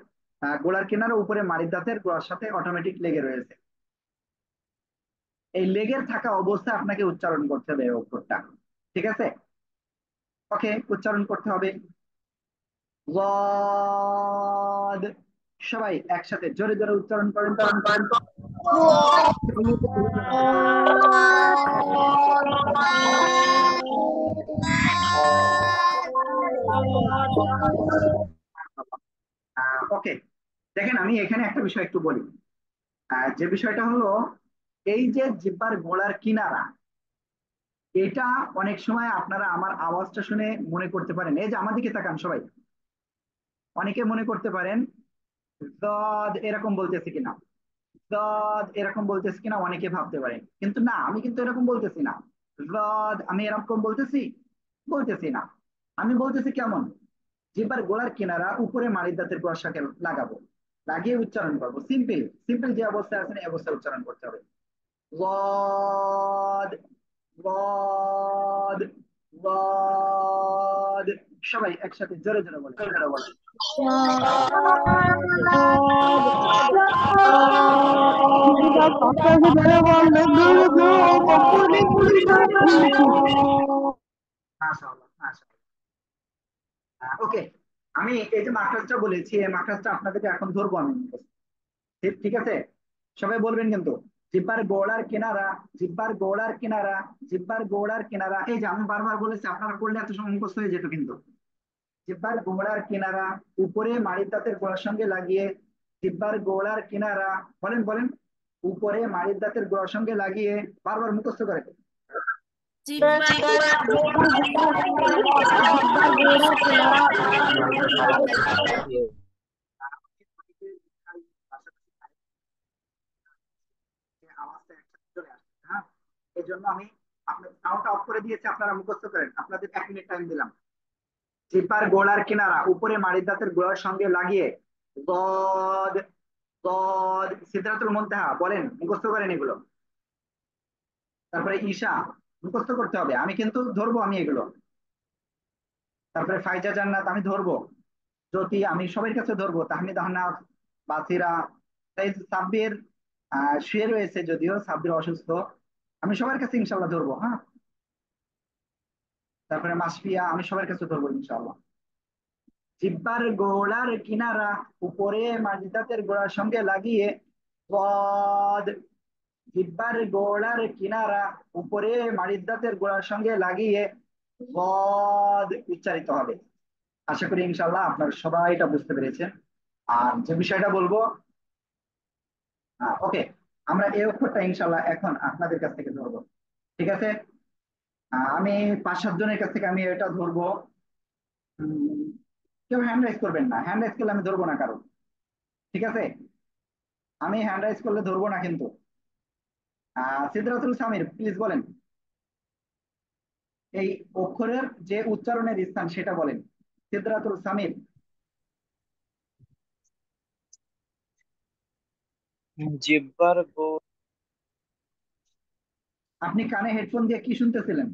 গোড়ার কিনারা উপরে মাড়ির দাঁতের গোড়ার সাথে অটোমেটিক লেগে রয়েছে। এই লেগের থাকা অবস্থায় আপনাকে উচ্চারণ করতে হবে এই অক্ষরটা। ঠিক আছে, ওকে, উচ্চারণ করতে হবে ওয়াদ। সবাই একসাথে জোরে জোরে উচ্চারণ করেন তো। ওকে, দেখেন আমি এখানে একটা বিষয় একটু বলি। যে বিষয়টা হলো, এই যে জিহ্বার গোড়ার কিনারা, এটা অনেক সময় আপনারা আমার আওয়াজটা শুনে মনে করতে পারেন, এই যে আমার দিকে তাকান সবাই, অনেকে মনে করতে পারেন জদ এরকম বলতেছি কিনা, জদ এরকম বলতেছি কিনা অনেকে ভাবতে পারেন, কিন্তু না, আমি কিন্তু এরকম বলতেছি না। জদ আমি এরকম বলতেছি, বলতেছি না। আমি বলতেছি কেমন, জিহ্বার গোড়ার কিনারা উপরে মাড়ির দাঁতের গোড়ার সাথে লাগাবো, লাগিয়ে উচ্চারণ করবো। সিম্পল সিম্পল যে অবস্থায় আছেন এই অবস্থায় উচ্চারণ করতে হবে। ওয়াদ, ওয়াদ, ওয়াদ। সবাই একসাথে জোরে জোরে বলে। মাশাআল্লাহ, মাশাআল্লাহ। ওকে, আমি এই যে মাখরাজটা বলেছি, এই মাখরাজটা আপনাদেরকে এখন ধরবো আমি। ঠিক ঠিক আছে, সবাই বলবেন কিন্তু, জিহ্বার গোড়ার কিনারা, জিহ্বার গোড়ার কিনারা, জিহ্বার গোড়ার কিনারা। এই যে আমি বারবার বলেছি, আপনারা করলে এত সময় মুখস্থ হয়ে যেত কিন্তু। জিহ্বার গোড়ার কিনারা উপরে মাড়ির দাঁতের গোড়ার সঙ্গে লাগিয়ে, জিহ্বার গোড়ার কিনারা, বলেন বলেন, উপরে মাড়ির দাঁতের গোড়ার সঙ্গে লাগিয়ে, বারবার মুখস্থ করে। জিহ্বার আওয়াজটা একসাথে চলে আসছে, হ্যাঁ, এই জন্য আমি আপনার সাউন্ডটা অফ করে দিয়েছি, আপনারা মুখস্থ করেন, আপনাদের 1 মিনিট টাইম দিলাম। জিহ্বার গোড়ার কিনারা উপরে মাড়ির দাঁতের গোড়ার সঙ্গে লাগিয়ে, গদ, গদ, সিদরাতুল মুনতাহা বলেন, মুখস্থ করেন এগুলো। তারপরে ঈশা মুখস্থ করতে হবে, আমি কিন্তু ধরবো আমি এগুলো। তারপরে ফাইজা জান্নাত আমি ধরবো, জ্যোতি আমি সবার কাছে ধরবো, তাহমিদ আহনাফ, বাসিরা, তাই সাব্বির শুয়ে রয়েছে, যদিও সাব্বির অসুস্থ, আমি সবার কাছে ইনশাল্লাহ ধরবো, হ্যাঁ। তারপরে মাসফিয়া আমি সবার কাছে ধরবো ইনশাল্লাহ। জিহ্বার গোড়ার কিনারা উপরে মাঝ দাঁতের গোড়ার সঙ্গে লাগিয়ে, গদ, জিহ্বার গোড়ার কিনারা উপরে মাঝ দাঁতের গোড়ার সঙ্গে লাগিয়ে গদ উচ্চারিত হবে। আশা করি ইনশাল্লাহ আপনার সবাই এটা বুঝতে পেরেছেন। আর যে বিষয়টা বলবো, ওকে, আমরা এই অক্ষরটা ইনশাল্লাহ এখন আপনাদের কাছ থেকে ধরবো। ঠিক আছে, আমি 5-7 জনের কাছ থেকে আমি এটা ধরবো। উম, কেউ হ্যান্ড রাইজ করবেন না, হ্যান্ড রাইজ করলে আমি ধরবো না কারো। ঠিক আছে, আমি হ্যান্ড রাইজ করলে ধরবো না কিন্তু। সিদরাতুল সামির প্লিজ বলেন, এই অক্ষরের যে উচ্চারণের স্থান সেটা বলেন। সিদরাতুল সামির, জিহ্বার আপনি কানে হেডফোন দিয়ে কি শুনতেছিলেন?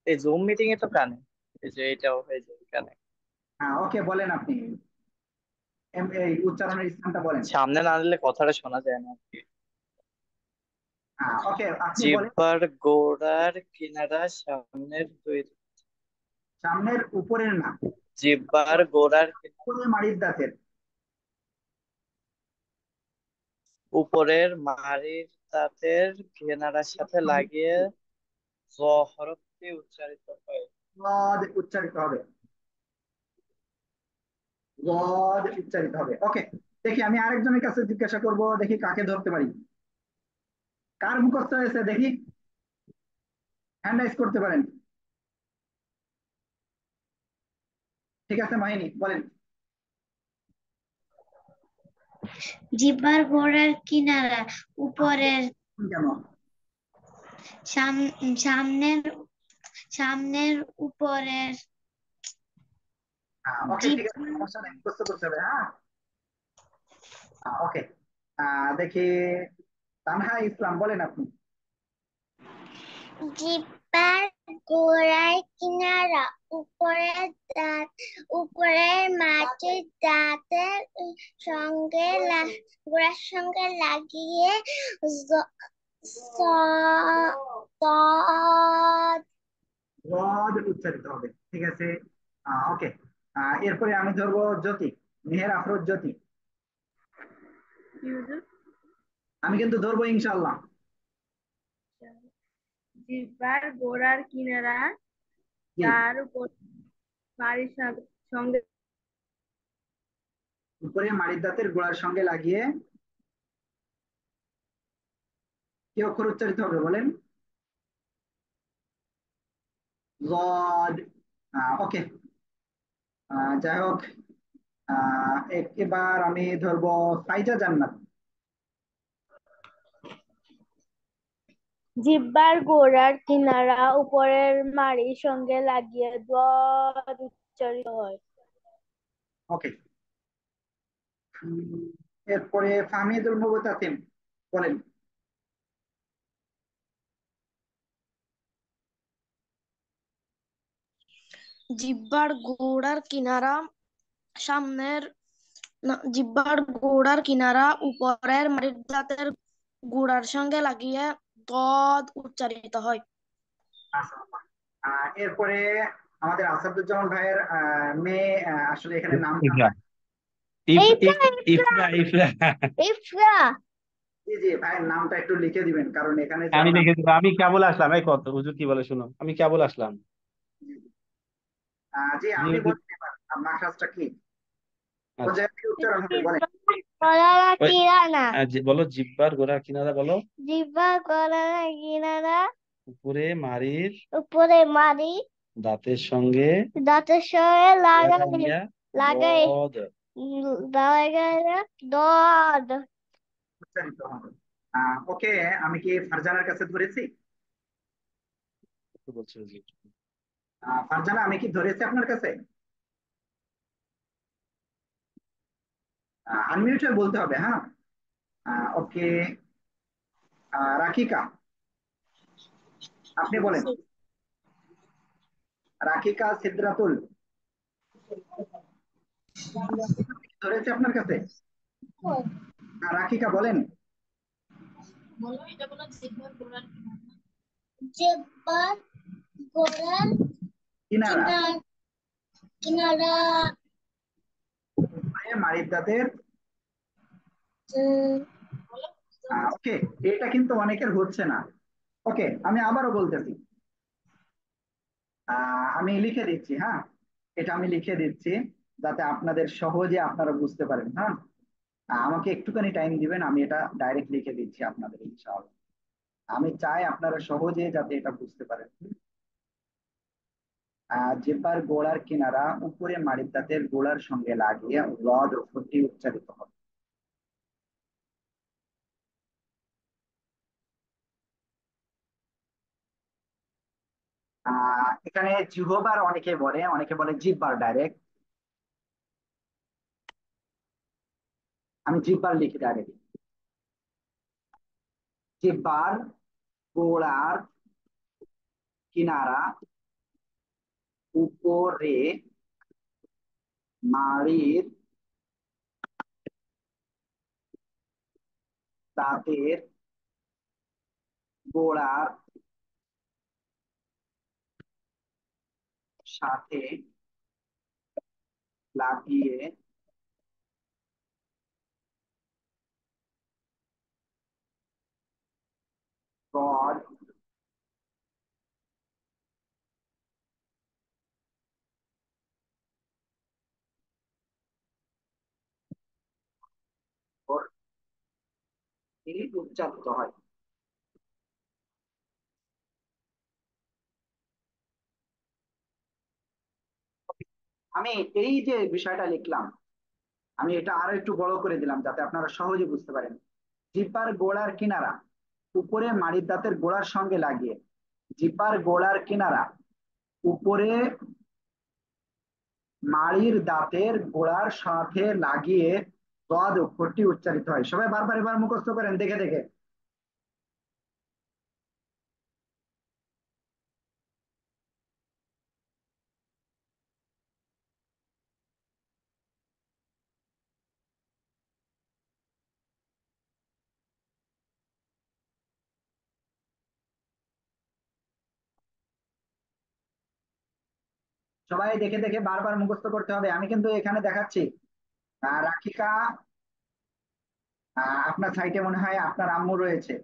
এই জুম মিটিং এ তো কানে, এই যে এটাও হয়ে যায় কানে। হ্যাঁ, ওকে, বলেন আপনি এই উচ্চারণের স্থানটা বলেন। সামনে না দিলে কথাটা শোনা যায় না আর কি। হ্যাঁ, ওকে, আপনি বলেন। জিহ্বার গোড়ার কিনারা সামনের দুই, সামনের উপরের না, জিহ্বার গোড়ার উপরে মাড়ির দাঁতের। উপরের মাড়ির দাঁতের কিনারার সাথে লাগিয়ে জ হরফটি উচ্চারিত হয়। গদ উচ্চারিত হবে, গদ উচ্চারিত হবে। ওকে, দেখি আমি আরেকজনের কাছে জিজ্ঞাসা করব, দেখি কাকে ধরতে পারি। কার মুখস্থ হয়েছে দেখি, হ্যান্ড রাইজ করতে পারেন। ঠিক আছে মাহিনী, বলেন। জিহ্বার গোড়ার কিনারা উপরের কেন? সামনের সামনের উপরের ওকে ঠিক আছে, জিহ্বার সমস্যা নেই, মুখস্থ করতে হবে। হ্যাঁ, ওকে। দেখি তানহা ইসলাম, বলেন আপনি। জিহ্বার গোড়ার কিনারা উপরের দাঁত উপরের মাটির দাঁতের সঙ্গে গোড়ার সঙ্গে লাগিয়ে গদ উচ্চারিত হবে, ঠিক আছে। ওকে, এরপরে আমি ধরবো জ্যোতি, মেহের আফরোজ জ্যোতি। কি হুজুর? আমি কিন্তু ধরবো ইনশাল্লাহ। জিহ্বার গোড়ার কিনারা জি, তার উপর বাড়ির সঙ্গে উপরে মাড়ির দাঁতের গোড়ার সঙ্গে লাগিয়ে কি অক্ষর উচ্চারিত হবে বলেন? গড। ওকে, যাই হোক, এবার আমি ধরবো ফাইজা জান্নাত। জিহ্বার গোড়ার কিনারা উপরের মাড়ির সঙ্গে লাগিয়ে দোয়াদ উচ্চারিত হয়। ওকে, এরপরে ফাহমিদুল মুবতাসিম, বলেন। জিহ্বার গোড়ার কিনারা সামনের জিহ্বার গোড়ার কিনারা উপরের মাড়ির দাঁতের গোড়ার সঙ্গে লাগিয়ে দদ উচ্চারিত হয়। মাশাআল্লাহ। এরপরে আমাদের আসাদুজ্জামান ভাইয়ের মেয়ে, আসলে এখানে নামটা ইফরা ইফরা ইফরা ইফরা। জি জি, ভাইয়ের নামটা একটু লিখে দিবেন, কারণ এখানে যে আমি আপনার লিখে দিব, আমি কেবল আসলাম। এই কত হুজুর কি বলে শুনো, আমি কেবল আসলাম। জি জি আপনি হুজুর। বলতে পারেন মাখরাজটা কি, কোন আচ্ছা, জায়গা থেকে উচ্চারণ হবে বলেন। ওই কিনারা বলো জিব্বার গোড়ার কিনারা বলো। জিহ্বা গোড়ার কিনারা উপরে মাড়ির উপরে মারি দাঁতের সঙ্গে দাঁতের সঙ্গে লাগাইয়া লাগাই দদ লাগাই দদ। উচ্চারিত হবে। ওকে, আমি কি ফারজানার কাছে ধরেছি? বলছে হুজুর। ফারজানা, আমি কি ধরেছি আপনার কাছে? আনমিউট হয়ে বলতে হবে, হ্যাঁ। ওকে, রাকিকা, আপনি বলেন। রাকিকা সিদ্রাতুল, ধরেছে আপনার কাছে? রাকিকা বলেন। জিহ্বার গোড়ার কিনারা কিনারা মাড়ির দাঁতের। উম, ওকে, এটা কিন্তু অনেকের হচ্ছে না। ওকে, আমি আবারও বলতেছি, আমি লিখে দিচ্ছি, হ্যাঁ। এটা আমি লিখে দিচ্ছি যাতে আপনাদের সহজে আপনারা বুঝতে পারেন, হ্যাঁ। আমাকে একটুখানি টাইম দিবেন, আমি এটা ডাইরেক্ট লিখে দিচ্ছি আপনাদের ইনশাআল্লাহ। আমি চাই আপনারা সহজে যাতে এটা বুঝতে পারেন। জিহ্বার গোড়ার কিনারা উপরে মাড়ির দাঁতের গোড়ার সঙ্গে লাগিয়ে রদ অক্ষরটি উচ্চারিত হবে। এখানে জিহ্বার অনেকে বলে, অনেকে বলে জিহ্বার ডাইরেক্ট। আমি জিহ্বার লিখি ডাইরেক্ট। জিহ্বার গোড়ার কিনারা উপরে মাড়ির দাঁতের গোড়ার সাথে লাগিয়ে উচ্চারিত হয়। আমি এই যে বিষয়টা লিখলাম, আমি এটা আরো একটু বড় করে দিলাম যাতে আপনারা সহজে বুঝতে পারেন। জিহ্বার গোড়ার কিনারা উপরে মাড়ির দাঁতের গোড়ার সঙ্গে লাগিয়ে, জিহ্বার গোড়ার কিনারা উপরে মাড়ির দাঁতের গোড়ার সাথে লাগিয়ে দোয়াদ অক্ষরটি উচ্চারিত হয়। সবাই বারবার এবার মুখস্থ করেন দেখে দেখে। সবাই দেখে দেখে বারবার মুখস্থ করতে হবে। আমি কিন্তু এখানে দেখাচ্ছি। রাখিকা, আপনার সাইটে মনে হয় আপনার আম্মু রয়েছে।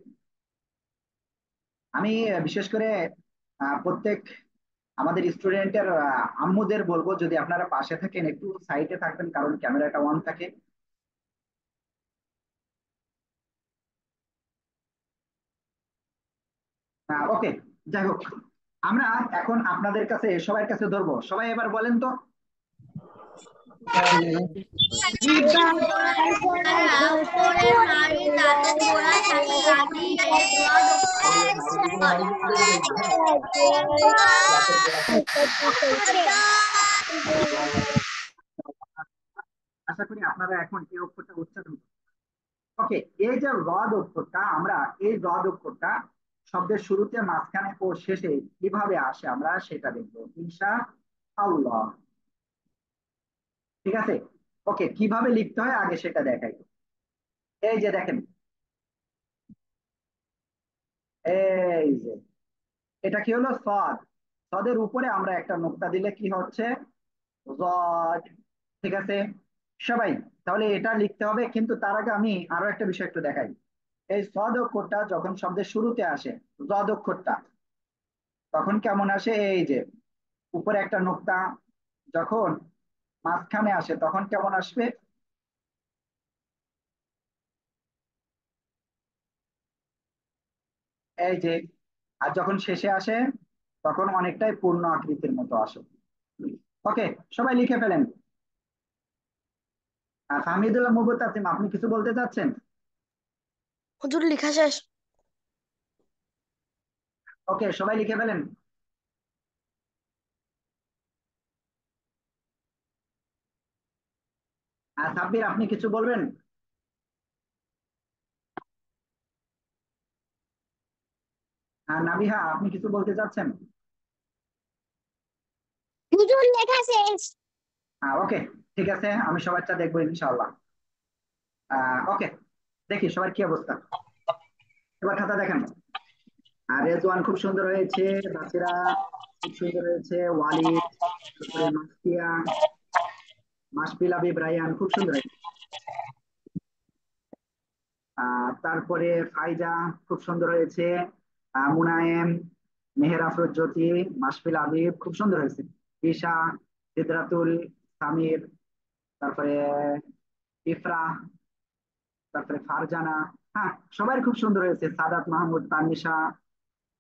আমি বিশেষ করে প্রত্যেক আমাদের স্টুডেন্টের আম্মুদের বলবো যদি আপনারা পাশে থাকেন একটু সাইডে থাকবেন, কারণ ক্যামেরাটা অন থাকে। ওকে, যাই হোক, আমরা এখন আপনাদের কাছে সবার কাছে ধরবো। সবাই এবার বলেন তো। জিহ্বার গোড়ার কিনারা উপরের মাড়ির দাঁতের গোড়ার সাথে লাগিয়ে দোয়াদ অক্ষরটি আশা করি আপনারা এখন এই অক্ষরটা উচ্চারণ। ওকে, এই যে রদ অক্ষরটা, আমরা এই রদ অক্ষরটা শব্দের শুরুতে, মাঝখানে ও শেষে কিভাবে আসে আমরা সেটা দেখবো ইনশাআল্লাহ। ঠিক আছে, ওকে, কিভাবে লিখতে হয় আগে সেটা দেখাই। এই যে দেখেন, এই যে এটা কি হলো সদ, সদের উপরে আমরা একটা নোক্তা দিলে কি হচ্ছে জদ। ঠিক আছে সবাই, তাহলে এটা লিখতে হবে, কিন্তু তার আগে আমি আরো একটা বিষয় একটু দেখাই। এই সদ অক্ষরটা যখন শব্দের শুরুতে আসে, জদ অক্ষরটা তখন কেমন আসে, এই যে উপরে একটা নোক্তা, যখন মাঝখানে আসে তখন কেমন আসবে, এই যে, আর যখন শেষে আসে তখন অনেকটাই পূর্ণ আকৃতির মতো আসে। ওকে, সবাই লিখে ফেলেন। হামিদুল্লাহ মুবতাসিম, আপনি কিছু বলতে চাচ্ছেন? হুজুর লেখা শেষ। ওকে, সবাই লিখে ফেলেন। সাব্বির, আপনি কিছু বলবেন? নাবিহা, আপনি কিছু বলতে চাচ্ছেন? হুজুর লেখা শেষ। ওকে, ঠিক আছে, আমি সবারটা দেখবো ইনশাআল্লাহ। ওকে, দেখি সবার কি অবস্থা। এবার খাতা দেখেন। রেজওয়ান খুব সুন্দর হয়েছে, বাসিরা খুব সুন্দর হয়েছে, ওয়ালিদ, তারপরে মাসফিয়া, মাসফিল আবিব রায়ান খুব সুন্দর হয়েছে। তারপরে ফাইজা খুব সুন্দর হয়েছে, মুনায়েম, মেহের আফরোজ্যোতি, মাসফিল আবিব খুব সুন্দর হয়েছে, ঈশা, সিদরাতুল, সামির, তারপরে ইফরা, তারপরে ফারজানা। হ্যাঁ, সবাই খুব সুন্দর হয়েছে, সাদাত মাহমুদ, তানিশা,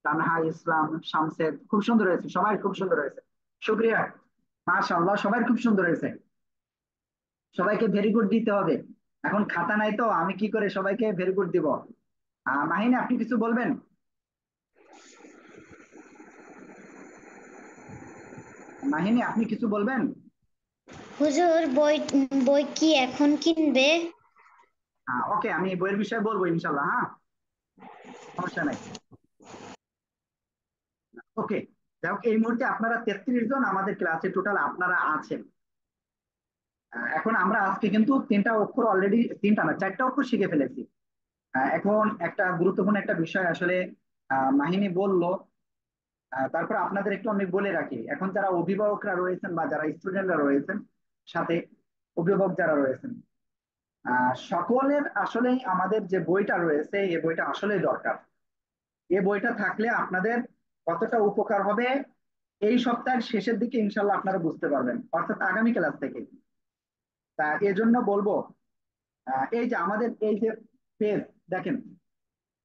তানহা ইসলাম, শামসেদ খুব সুন্দর হয়েছে, সবাই খুব সুন্দর হয়েছে। শুক্রিয়া, মাশাআল্লাহ, সবাই খুব সুন্দর হয়েছে। সবাইকে ভেরি গুড দিতে হবে। এখন খাতা নাই তো আমি কি করে সবাইকে ভেরি গুড দিব। মাহিনী, আপনি কিছু বলবেন? মাহিনী, আপনি কিছু বলবেন? হুজুর বই বই কি এখন কিনবে? ওকে, আমি বইয়ের বিষয়ে বলবো ইনশাল্লাহ। হ্যাঁ, সমস্যা নাই। ওকে, যাই হোক, এই মুহূর্তে আপনারা 33 জন আমাদের ক্লাসে টোটাল আপনারা আছেন। এখন আমরা আজকে কিন্তু তিনটা অক্ষর অলরেডি, তিনটা না চারটা অক্ষর শিখে ফেলেছি। এখন একটা গুরুত্বপূর্ণ একটা বিষয় আসলে মাহিনী বলল, তারপর আপনাদের একটু আমি বলে রাখি। এখন যারা অভিভাবকরা রয়েছেন বা যারা স্টুডেন্টরা রয়েছেন, সাথে অভিভাবক যারা রয়েছেন, সকলের আসলেই আমাদের যে বইটা রয়েছে এই বইটা আসলেই দরকার। এই বইটা থাকলে আপনাদের কতটা উপকার হবে এই সপ্তাহের শেষের দিকে ইনশাল্লাহ আপনারা বুঝতে পারবেন, অর্থাৎ আগামী ক্লাস থেকে। তা এজন্য বলবো, এই যে আমাদের এই যে পেজ দেখেন,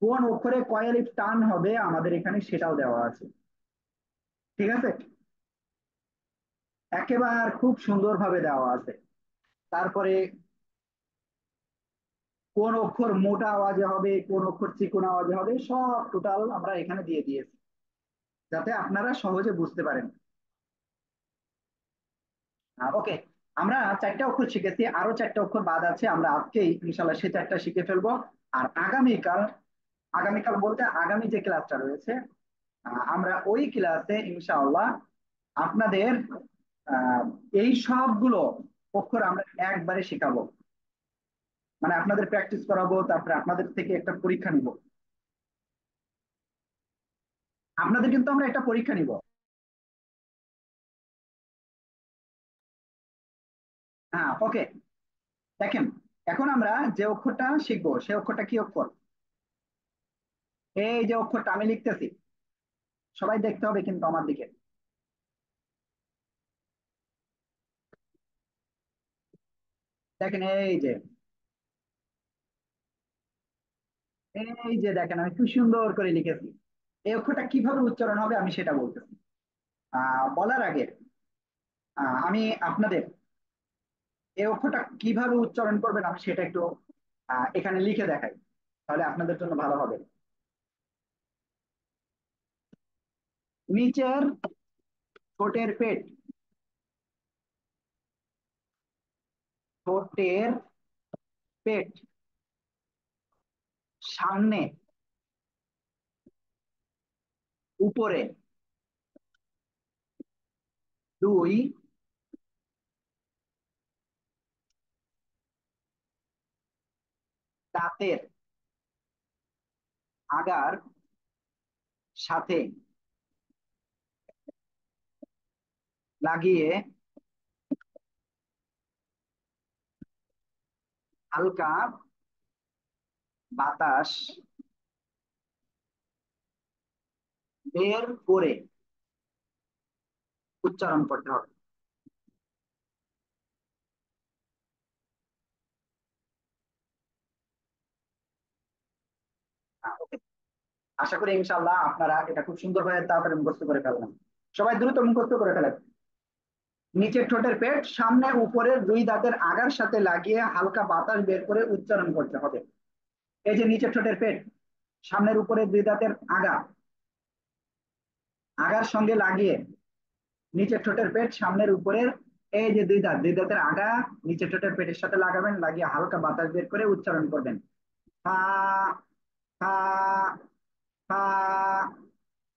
কোন অক্ষরে কয় আলিফ টান হবে আমাদের এখানে সেটাও দেওয়া আছে। ঠিক আছে, একেবারে খুব সুন্দরভাবে দেওয়া আছে। তারপরে কোন অক্ষর মোটা আওয়াজে হবে, কোন অক্ষর চিকন আওয়াজে হবে, সব টোটাল আমরা এখানে দিয়ে দিয়েছি, যাতে আপনারা সহজে বুঝতে পারেন। ওকে, আমরা 4টা অক্ষর শিখেছি, আরো 4টা অক্ষর বাদ আছে, আমরা আজকেই ইনশাল্লাহ সে 4টা শিখে ফেলবো। আর আগামীকাল, আগামীকাল বলতে আগামী যে ক্লাসটা রয়েছে, আমরা ওই ক্লাসে ইনশাআল্লাহ আপনাদের আহ, এই সবগুলো অক্ষর আমরা একবারে শেখাবো, মানে আপনাদের প্র্যাকটিস করাবো, তারপরে আপনাদের থেকে একটা পরীক্ষা নিব। আপনাদের কিন্তু আমরা একটা পরীক্ষা নিব। হ্যাঁ, ওকে, দেখেন, এখন আমরা যে অক্ষরটা শিখবো সে অক্ষরটা কি অক্ষর? এই যে অক্ষরটা আমি লিখতেছি, সবাই দেখতে হবে কিন্তু আমার দিকে। দেখেন, এই যে দেখেন আমি খুব সুন্দর করে লিখেছি। এই অক্ষরটা কিভাবে উচ্চারণ হবে আমি সেটা বলতেছি। বলার আগে আমি আপনাদের এই অক্ষরটা কিভাবে উচ্চারণ করবেন আমি সেটা একটু এখানে লিখে দেখাই, তাহলে আপনাদের জন্য ভালো হবে। নিচের ঠোঁটের পেট, ঠোঁটের পেট, সামনে, উপরে, দুই দাঁতের আগার সাথে লাগিয়ে হালকা বাতাস বের করে উচ্চারণ করতে হবে। ওকে, আশা করি ইনশাআল্লাহ আপনারা এটা খুব সুন্দরভাবে তাড়াতাড়ি মুখস্থ করে ফেলবেন। সবাই দ্রুত মুখস্থ করে ফেলেন। নিচের ঠোঁটের পেট, সামনে উপরের দুই দাঁতের আগার সাথে লাগিয়ে হালকা বাতাস বের করে উচ্চারণ করতে হবে। এই যে নিচের ঠোঁটের পেট, সামনের উপরের দুই দাঁতের আগা, আগার সঙ্গে লাগিয়ে, নিচের ঠোঁটের পেট সামনের উপরের এই যে দুই দাঁত, দুই দাঁতের আগা নিচের ঠোঁটের পেটের সাথে লাগাবেন, লাগিয়ে হালকা বাতাস বের করে উচ্চারণ করবেন। ফা, ফা, ফা,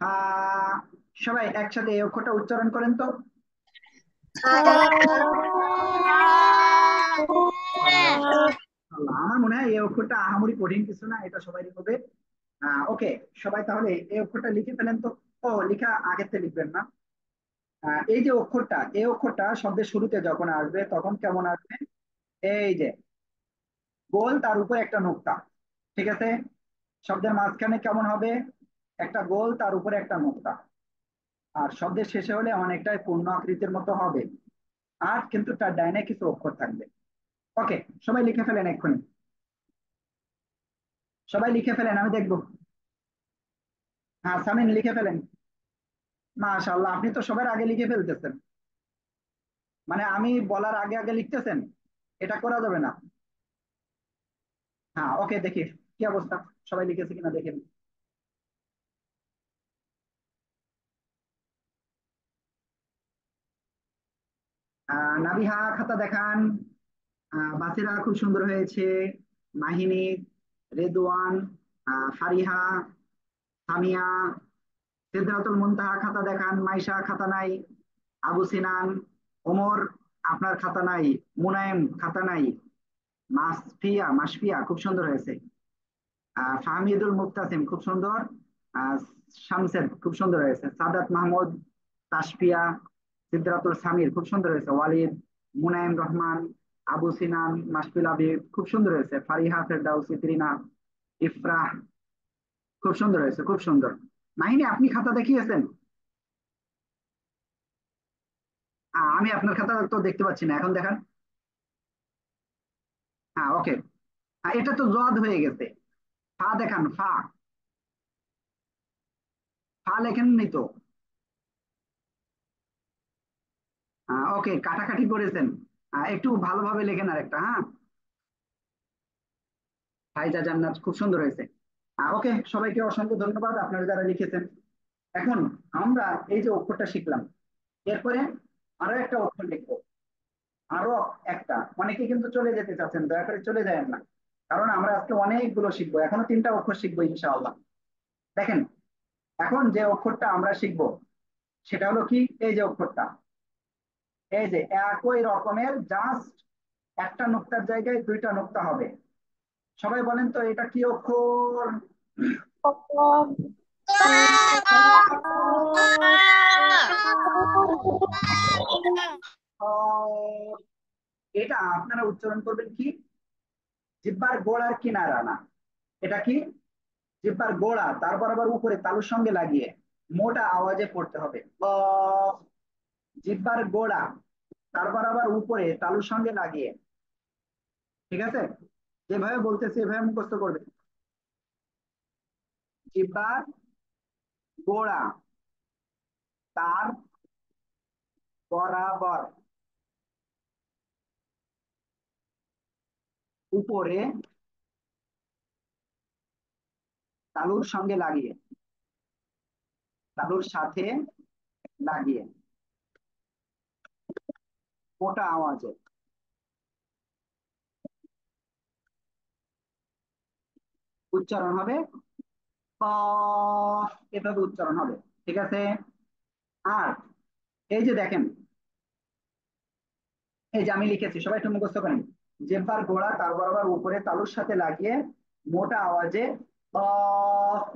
ফা। সবাই একসাথে এই অক্ষরটা উচ্চারণ করেন তো। আল্লাহ, আমার মনে হয় এই অক্ষরটা আহামরি কঠিন কিছু না, এটা সবাই হবে। ওকে, সবাই তাহলে এই অক্ষরটা লিখে ফেলেন তো। ও, লিখা আগের থেকে লিখবেন না। এই যে অক্ষরটা, এই অক্ষরটা শব্দের শুরুতে যখন আসবে তখন কেমন আসবে? এই যে গোল, তার উপর একটা নোক্তা। ঠিক আছে, শব্দের মাঝখানে কেমন হবে? একটা গোল, তার উপরে একটা নোক্তা। আর শব্দের শেষে হলে অনেকটাই পূর্ণ আকৃতির মতো হবে। আর কিন্তু তার ডাইনে কিছু অক্ষর থাকবে। ওকে, সবাই লিখে ফেলেন এক্ষুনি, সবাই লিখে ফেলেন, আমি দেখবো। হ্যাঁ, সামিন লিখে ফেলেন। মাশাআল্লাহ, আপনি তো সবার আগে লিখে ফেলতেছেন, মানে আমি বলার আগে আগে লিখতেছেন, এটা করা যাবে না। হ্যাঁ, ওকে, দেখি কি অবস্থা, সবাই লিখেছে কিনা দেখে নিই। নাবিহা খাতা দেখান। বাসিরা খুব সুন্দর হয়েছে। মাহিনী, রেদওয়ান, ফারিহা, সামিয়া, সিদরাতুল মুনতাহা খাতা দেখান। মাইশা খাতা নাই। আবু সিনান, ওমর আপনার খাতা নাই। মুনায়েম খাতা নাই। মাসফিয়া, মাসফিয়া খুব সুন্দর হয়েছে। ফাহমিদুল মুক্তাসিম খুব সুন্দর। আহ, শামসেদ খুব সুন্দর হয়েছে। সাদাত মাহমুদ, তাসফিয়া, সিদ্ধাতুল সামির খুব সুন্দর হয়েছে। ওয়ালিদ, মুনায়েম রহমান, আবু সিনান, মাসফিল আবিব খুব সুন্দর হয়েছে। ফারিহা, ফেরদাউসি, ত্রিনা, ইফরাহ খুব সুন্দর হয়েছে, খুব সুন্দর। মাহিনী, আপনি খাতা দেখিয়েছেন? আমি আপনার খাতা তো দেখতে পাচ্ছি না, এখন দেখান। হ্যাঁ, ওকে, এটা তো জদ হয়ে গেছে। ফা দেখান, ফা। ফা লেখেননি তো? ওকে, কাটাকাটি করেছেন। একটু ভালোভাবে লেখেন আরেকটা, হ্যাঁ। ফাইজা জান্নাত, খুব সুন্দর হয়েছে। ওকে, সবাইকে অসংখ্য ধন্যবাদ আপনারা যারা লিখেছেন। এখন আমরা এই যে অক্ষরটা শিখলাম, এরপরে আরো একটা অক্ষর লিখবো। আরো একটা, অনেকে কিন্তু চলে যেতে চাচ্ছেন, দয়া করে চলে যাবেন না, কারণ আমরা আজকে অনেকগুলো শিখবো, এখনো 3টা অক্ষর শিখবো ইনশাআল্লাহ। দেখেন, এখন যে অক্ষরটা আমরা শিখবো সেটা হলো কি, এই যে অক্ষরটা, এই যে একই রকমের, জাস্ট একটা নোক্তার জায়গায় 2টা নোক্তা হবে। সবাই বলেন তো এটা কি অক্ষর? এটা আপনারা উচ্চারণ করবেন কি, জিহ্বার গোড়ার কিনারা না, এটা কি, জিহ্বার গোড়া, তারপর আবার উপরে তালুর সঙ্গে লাগিয়ে মোটা আওয়াজে পড়তে হবে। জিহ্বার গোড়া, তারপর আবার উপরে তালুর সঙ্গে লাগিয়ে। ঠিক আছে, যেভাবে বলতেছি এভাবে মুখস্থ করবে। জিহ্বার গোড়া, তার বরাবর উপরে তালুর সঙ্গে লাগিয়ে, তালুর সাথে লাগিয়ে মোটা আওয়াজে উচ্চারণ হবে। প, এভাবে উচ্চারণ হবে। ঠিক আছে। আর এই যে দেখেন, এই যে আমি লিখেছি, সবাই একটু মুখস্থ করেন। জিহ্বার গোড়া তার বরাবর উপরে তালুর সাথে লাগিয়ে মোটা আওয়াজে প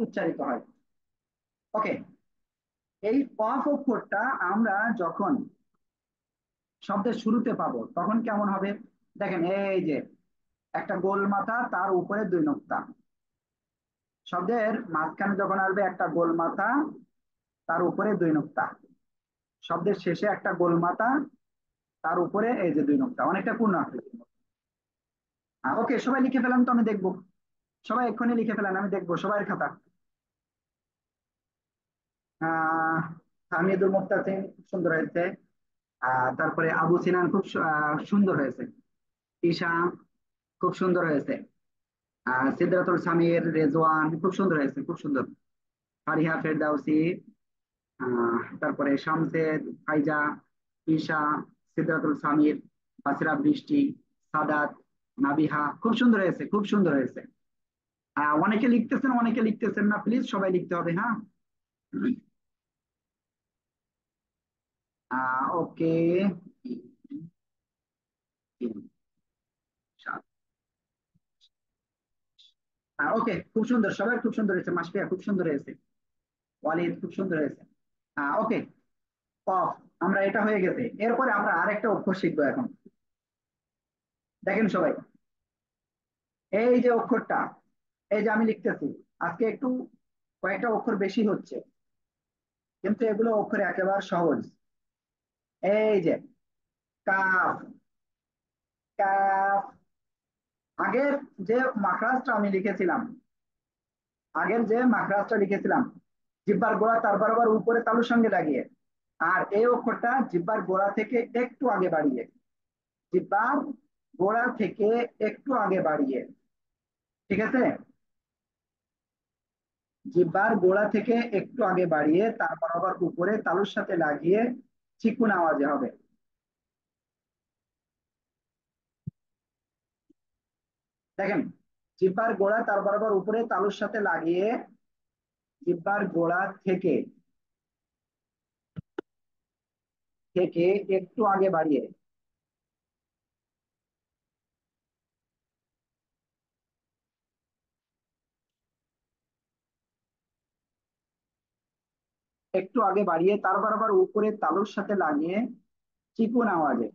উচ্চারিত হয়। ওকে, এই কফ অক্ষরটা আমরা যখন শব্দের শুরুতে পাবো তখন কেমন হবে? দেখেন, এই যে একটা গোল মাথা, তার উপরে 2 নোক্তা। শব্দের মাঝখানে যখন আসবে একটা গোল মাথা, তার উপরে 2 নোক্তা। শব্দের শেষে একটা গোল মাথা, তার উপরে এই যে 2 নোক্তা, অনেকটা পূর্ণ আকৃতি। ওকে, সবাই লিখে ফেলাম তো, আমি দেখবো। সবাই এক্ষুনি লিখে ফেলেন, আমি দেখবো সবাই খাতা। আহ হামিদুল মুক্তাসিম, খুব সুন্দর হয়েছে। তারপরে আবু সিনান, খুব সুন্দর হয়েছে। ঈশা, খুব সুন্দর হয়েছে। সিদ্ধাতুল সামির, রেজওয়ান, খুব সুন্দর হয়েছে, খুব সুন্দর। ফারিহা ফেরদাউসি, তারপরে শামসেদ, ফাইজা, ঈশা, সিদ্ধাতুল সামির, বাসিরা বৃষ্টি, সাদাত, নাবিহা, খুব সুন্দর হয়েছে, খুব সুন্দর হয়েছে। অনেকে লিখতেছেন, অনেকে লিখতেছেন না, প্লিজ সবাই লিখতে হবে, হ্যাঁ। ওকে, ওকে, খুব সুন্দর, সবাই খুব সুন্দর হয়েছে। মাসফিয়া, খুব সুন্দর হয়েছে। ওয়ালিদ, খুব সুন্দর হয়েছে। ওকে, কফ, আমরা এটা হয়ে গেছে। এরপরে আমরা আরেকটা অক্ষর শিখবো এখন। দেখেন সবাই, এই যে অক্ষরটা, এই যে আমি লিখতেছি, আজকে একটু কয়েকটা অক্ষর বেশি হচ্ছে, কিন্তু এগুলো অক্ষর একেবারে সহজ। এই যে কাফ, কাফ, আগের যে মাখরাজটা আমি লিখেছিলাম, আগের যে মাখরাজটা লিখেছিলাম, জিহ্বার গোড়া তার বরাবর উপরে তালুর সঙ্গে লাগিয়ে, আর এই অক্ষরটা জিহ্বার গোড়া থেকে একটু আগে বাড়িয়ে, জিহ্বার গোড়া থেকে একটু আগে বাড়িয়ে। ঠিক আছে, জিহ্বার গোড়া থেকে একটু আগে বাড়িয়ে তারপর আবার উপরে তালুর সাথে লাগিয়ে চিকুন আওয়াজে হবে। দেখেন, জিহ্বার গোড়া তার বরাবর উপরে তালুর সাথে লাগিয়ে, জিহ্বার গোড়া থেকে থেকে একটু আগে বাড়িয়ে, একটু আগে বাড়িয়ে তারপর আবার উপরে তালুর সাথে লাগিয়ে চিকুন আওয়াজে,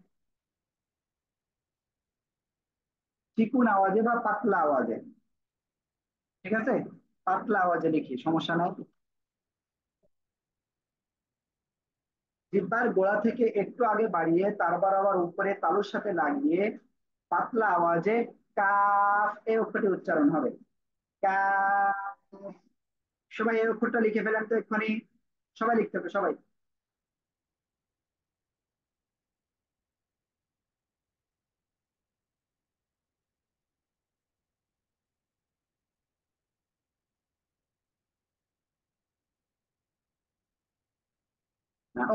চিকুন আওয়াজে বা পাতলা আওয়াজে। ঠিক আছে, পাতলা আওয়াজে লিখি, সমস্যা নাই। জিহ্বার গোড়া থেকে একটু আগে বাড়িয়ে তারপর আবার উপরে তালুর সাথে লাগিয়ে পাতলা আওয়াজে কাফ, এই অক্ষরটি উচ্চারণ হবে। কাফ। সবাই এই অক্ষরটা লিখে ফেলেন তো এক্ষুনি। সবাই লিখতে হবে, সবাই।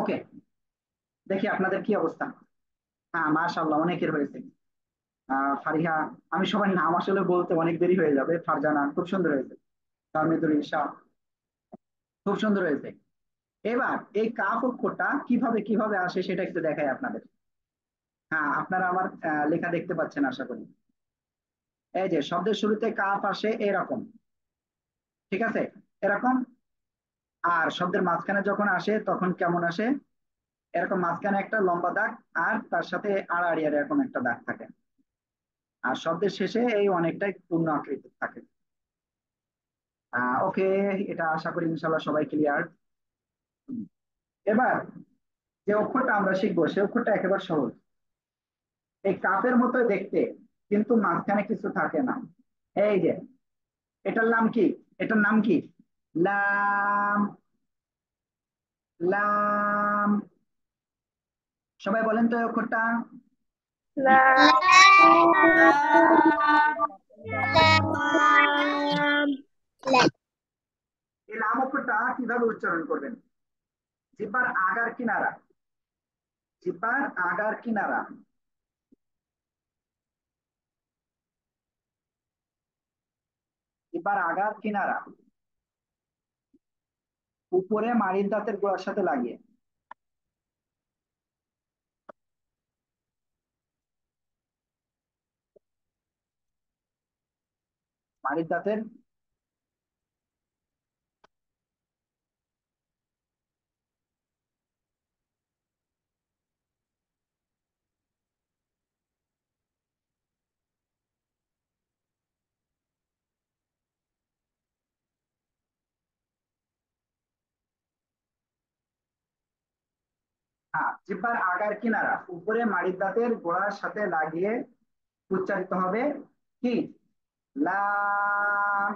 ওকে, দেখি আপনাদের কি অবস্থা। হ্যাঁ, মাশাআল্লাহ, অনেকের হয়েছে। ফারিহা, আমি সবার নাম আসলে বলতে অনেক দেরি হয়ে যাবে। ফারজানা খুব সুন্দর হয়েছে। তাহমিদুল ইসা খুব সুন্দর হয়েছে। এবার এই কাফ অক্ষরটা কিভাবে কিভাবে আসে সেটা একটু দেখাই আপনাদের। হ্যাঁ, আপনারা আমার লেখা দেখতে পাচ্ছেন আশা করি। এই যে শব্দের শুরুতে কাফ আসে এরকম, ঠিক আছে, এরকম। আর শব্দের মাঝখানে যখন আসে তখন কেমন আসে, এরকম মাঝখানে একটা লম্বা দাগ, আর তার সাথে আড়াআড়ি এরকম একটা দাগ থাকে। আর শব্দের শেষে এই অনেকটাই পূর্ণ আকৃতি থাকে। ওকে, এটা আশা করি ইনশাল্লাহ সবাই ক্লিয়ার। এবার যে অক্ষরটা আমরা শিখবো সে অক্ষরটা একেবারে সহজ। এই কাপের মতো দেখতে, কিন্তু মাঝখানে কিছু থাকে না। এই যে, এটার নাম কি? এটার নাম কি? লাম। লাম। সবাই বলেন তো এই অক্ষরটা। এই লাম অক্ষরটা কিভাবে উচ্চারণ করবেন? জিহ্বার আগার কিনারা, জিহ্বার আগার কিনারা, জিহ্বার আগার কিনারা উপরে মাড়ির দাঁতের গোড়ার সাথে লাগিয়ে, মাড়ির দাঁতের, হ্যাঁ, জিহ্বার আগার কিনারা উপরে মাড়ির দাঁতের গোড়ার সাথে লাগিয়ে উচ্চারিত হবে কি? লাম।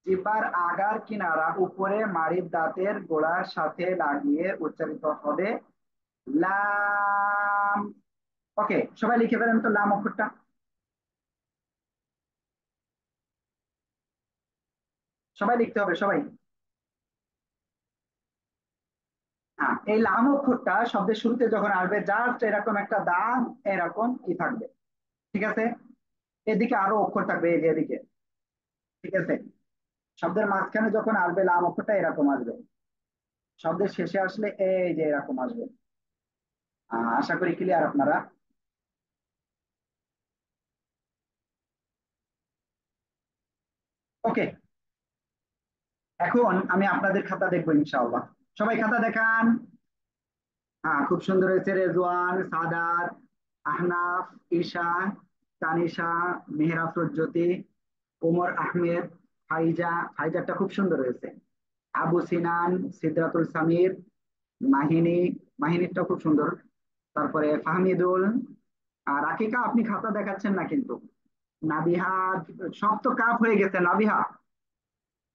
জিহ্বার আগার কিনারা উপরে মাড়ির দাঁতের গোড়ার সাথে লাগিয়ে উচ্চারিত হবে লাম। ওকে, সবাই লিখে ফেলেন তো লাম অক্ষরটা। সবাই লিখতে হবে, সবাই। হ্যাঁ, এই লাম অক্ষরটা শব্দের শুরুতে যখন আসবে জাস্ট এরকম একটা দাগ, এরকম কি থাকবে, ঠিক আছে। এদিকে আরো অক্ষর থাকবে, এই যে এদিকে, ঠিক আছে। শব্দের মাঝখানে যখন আসবে লাম অক্ষরটা এরকম আসবে, শব্দের শেষে আসলে এই যে এরকম আসবে। আশা করি ক্লিয়ার আপনারা। ওকে, এখন আমি আপনাদের খাতা দেখবো ইনশাআল্লাহ। সবাই খাতা দেখান। হ্যাঁ, খুব সুন্দর হয়েছে। রেজওয়ান, সাদাত, আহনাফ, ঈশা, তানিশা, মেহরাফরুজ্যোতি, ওমর আহমেদ, ফাইজা, ফাইজারটা খুব সুন্দর হয়েছে। আবু সিনান, সিদ্রাতুল সামির, মাহিনী, মাহিনীরটা খুব সুন্দর। তারপরে ফাহমিদুল। আর রাকিকা, আপনি খাতা দেখাচ্ছেন না কিন্তু। নাবিহা, সব তো কাপ হয়ে গেছে নাবিহা।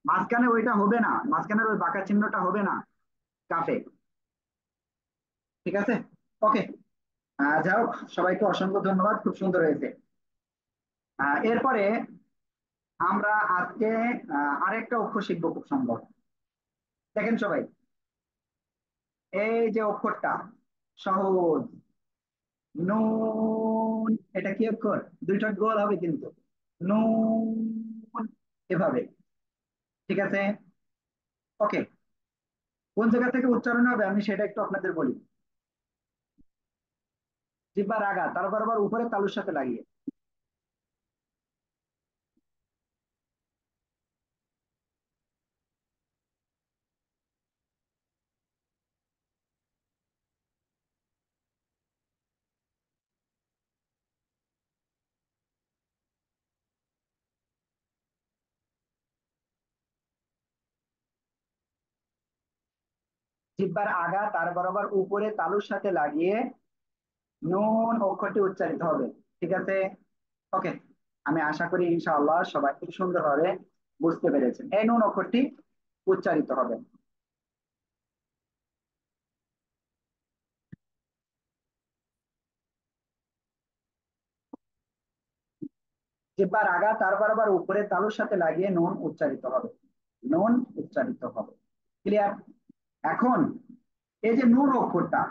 মাঝখানে ওইটা হবে না, মাঝখানের ওই বাঁকা চিহ্নটা হবে না কাপে, ঠিক আছে। ওকে, যাই হোক, সবাইকে অসংখ্য ধন্যবাদ, খুব সুন্দর হয়েছে। এরপরে আমরা আজকে আরেকটা অক্ষর শিখবো খুব সম্ভব। দেখেন সবাই, এই যে অক্ষরটা সহজ, নুন। এটা কি অক্ষর? দুইটা গোল হবে কিন্তু, নুন, এভাবে, ঠিক আছে। ওকে, কোন জায়গা থেকে উচ্চারণ হবে আমি সেটা একটু আপনাদের বলি। জিহ্বার আগা, তারপর আবার উপরে তালুর সাথে লাগিয়ে, জিহ্বার আগা তার বরাবর উপরে তালুর সাথে লাগিয়ে নুন অক্ষরটি উচ্চারিত হবে, ঠিক আছে। ওকে, আমি আশা করি ইনশাআল্লাহ সবাই খুব সুন্দরভাবে বুঝতে পেরেছেন। এই নুন অক্ষরটি উচ্চারিত হবে। জিহ্বার আগা তার বরাবর উপরে তালুর সাথে লাগিয়ে নুন উচ্চারিত হবে। নুন উচ্চারিত হবে। ক্লিয়ার? এখন এই যে নুন অক্ষরটা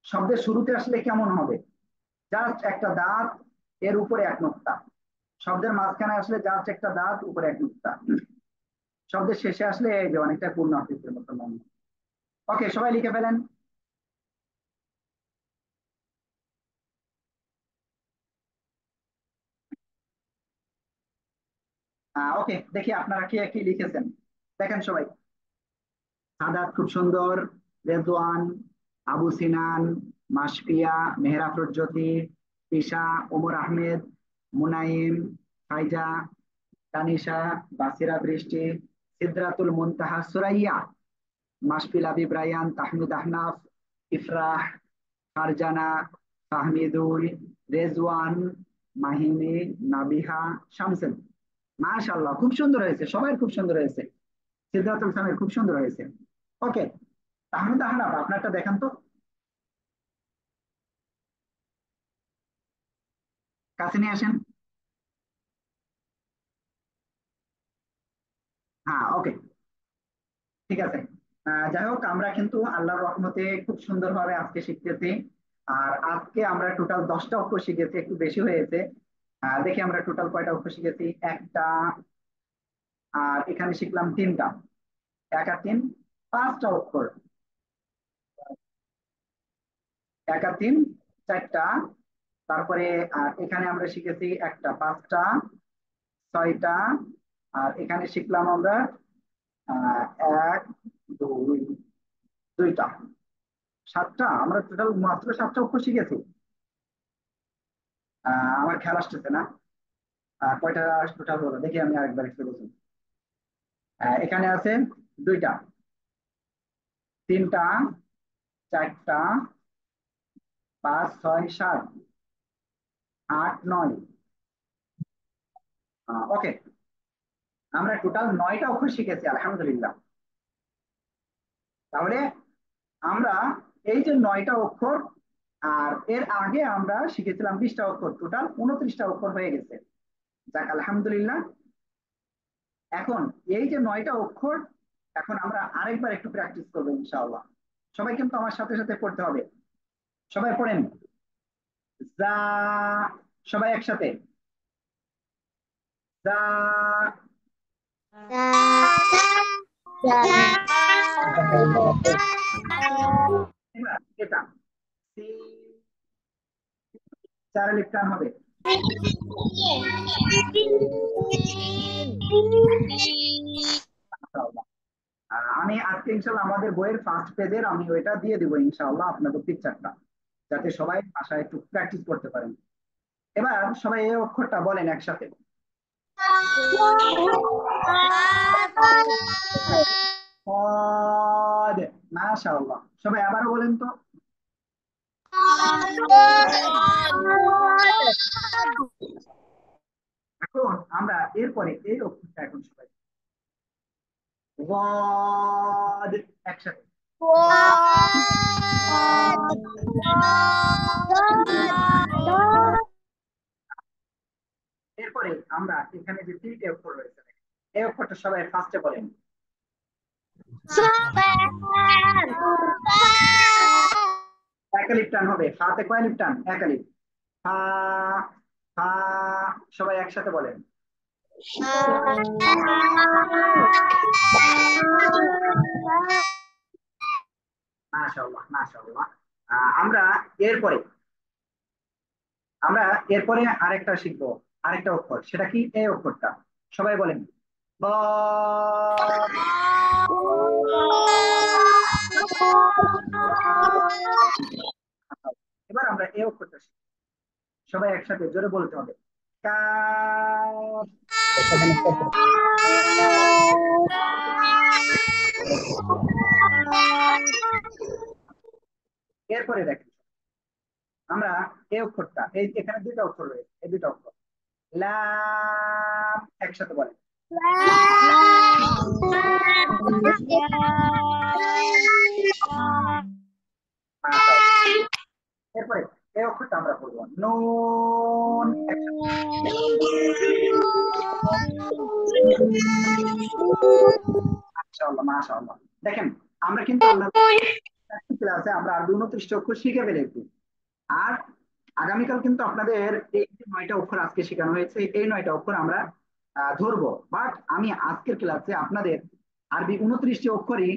শব্দের শুরুতে আসলে কেমন হবে? জাস্ট একটা দাঁত, এর উপরে এক নোক্তা। শব্দের মাঝখানে আসলে জাস্ট একটা দাঁত, উপরে এক নোক্তা। শব্দের শেষে আসলে এই যে অনেকটা পূর্ণ আকৃতির মতো নুন। ওকে, সবাই লিখে ফেলেন। ওকে, দেখি আপনারা কে কি লিখেছেন। দেখেন সবাই। সাদাত খুব সুন্দর, রেজওয়ান, আবু সিনান, মাসফিয়া, মেহরাফুর জ্যোতি, তিশা, ওমর আহমেদ, মুনাইম, ফাইজা, তানিশা, বাসিরা বৃষ্টি, সিদরাতুল মুনতাহা সুরাইয়া, মাশফিল আবিব রায়ান, তাহমিদ আহনাফ, ইফরাহ, ফারজানা, ফাহমিদুল, রেজওয়ান, মাহিমি, নাবিহা, শামসেন। মাশাআল্লাহ, খুব সুন্দর হয়েছে, সবাই খুব সুন্দর হয়েছে। সিদ্ধার্থুল ইসলামের খুব সুন্দর হয়েছে। ওকে, তাহমিদ আহনাফ আপনারটা দেখান তো, কাছে নিয়ে আসেন। হ্যাঁ, ওকে, ঠিক আছে। যাই হোক, আমরা কিন্তু আল্লাহর রহমতে খুব সুন্দরভাবে আজকে শিখতেছি। আর আজকে আমরা টোটাল 10টা অক্ষর শিখেছি, একটু বেশি হয়েছে। দেখি আমরা টোটাল কয়টা অক্ষর শিখেছি। একটা, আর এখানে শিখলাম 3টা। এক আর 3, 5টা অক্ষর। এক আর 3, 4টা। তারপরে এখানে আমরা শিখেছি একটা, 5টা, 6টা। আর এখানে শিখলাম আমরা আহ 1, 2, 2টা, 7টা। আমরা টোটাল মাত্র 7টা অক্ষর শিখেছি। আমার খেয়াল আসতেছে না কয়টা টোটাল হলো। দেখি আমি আরেকবার একটু বলছি। এখানে আছে 2টা, 3টা, 4টা, 5, 6, 7, 8, 9। ওকে, আমরা টোটাল 9টা অক্ষর শিখেছি আলহামদুলিল্লাহ। তাহলে আমরা এই যে 9টা অক্ষর, আর এর আগে আমরা শিখেছিলাম 20টা অক্ষর, টোটাল 29টা অক্ষর হয়ে গেছে। যাক আলহামদুলিল্লাহ। এখন এই যে 9টা অক্ষর, এখন আমরা আরেকবার একটু প্র্যাকটিস করবো ইনশাআল্লাহ। সবাই কিন্তু আমার সাথে সাথে পড়তে হবে। সবাই পড়েন। যা, সবাই একসাথে। যা, এটা সি, 4 লিপ টান হবে। আমি আজকে ইনশাল্লাহ আমাদের বইয়ের ফার্স্ট পেজের আমি ওইটা দিয়ে দিব ইনশাআল্লাহ, আপনাদের পিকচারটা, যাতে সবাই বাসায় একটু প্র্যাকটিস করতে পারেন। এবার সবাই এই অক্ষরটা বলেন একসাথে। মাশাআল্লাহ, সবাই আবারও বলেন তো। এখন আমরা এরপরে এই অক্ষরটা এখন সবাই ওয়াদ, একসাথে। এরপরে আমরা এখানে যে 3টে অক্ষর রয়েছে, এই অক্ষরটা সবাই ফার্স্টে বলেন। একালিপ টান হবে। হাতে কয় লিপ টান? একালিপ। হা, হা, সবাই একসাথে বলেন। মাশাআল্লাহ, মাশাআল্লাহ। আমরা এরপরে আমরা এরপরে আরেকটা শিখবো, আরেকটা অক্ষর। সেটা কি? এই অক্ষরটা সবাই বলেন। ব। এবার আমরা এই অক্ষরটা শিখবো, সবাই একসাথে জোরে বলতে হবে। কাফ। এরপরে দেখেন, আমরা এই অক্ষরটা, এই এখানে 2টা অক্ষর রয়েছে, এই 2টা অক্ষর লাম, একসাথে বলেন। মাশাআল্লাহ। এরপরে এই অক্ষরটা আমরা পড়বো নুন। মাশাআল্লাহ মাশাআল্লাহ। দেখেন আমরা কিন্তু ক্লাসে আমরা আরবি 29 অক্ষর শিখে ফেলেছি। আর আগামীকাল কিন্তু আপনাদের এই যে 9টা অক্ষর আজকে শেখানো হয়েছে এই 9টা অক্ষর আমরা ধরবো। বাট আমি আজকের ক্লাসে আপনাদের আরবি 29টি অক্ষরই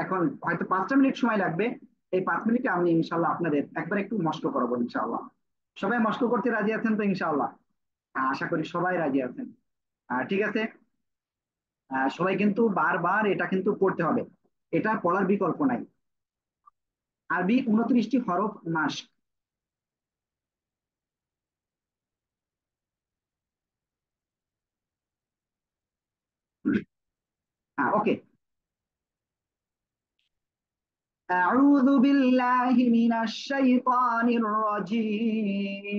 এখন হয়তো 5টা মিনিট সময় লাগবে। এই 5 মিনিটে আমি ইনশাল্লাহ আপনাদের একবার একটু মস্ক করাবো ইনশাআল্লাহ। সবাই মস্ক করতে রাজি আছেন তো ইনশাআল্লাহ? আশা করি সবাই রাজি আছেন। ঠিক আছে। সবাই কিন্তু বারবার এটা কিন্তু পড়তে হবে, এটা পড়ার বিকল্প নাই। আরবি 29টি হরফ মাস। ওকে। أعوذ بالله من الشيطان الرجيم।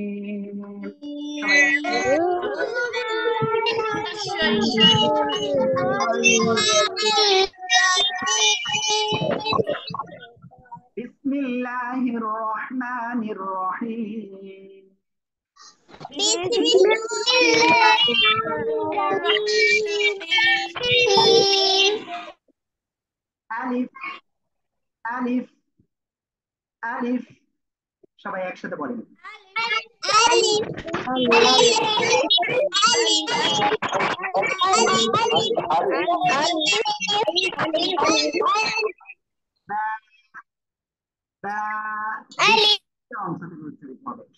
بسم الله الرحمن الرحيم. ألف ألف ألف সবাই একসাথে বলেন।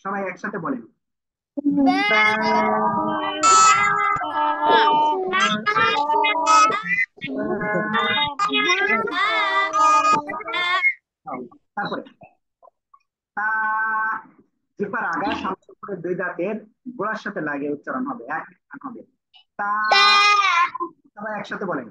সবাই একসাথে বলেন। তারপরে জিহ্বার আগা সামনে উপরে দুই দাঁতের গোড়ার সাথে লাগিয়ে উচ্চারণ হবে, এক হবে। তা সবাই একসাথে বলেন।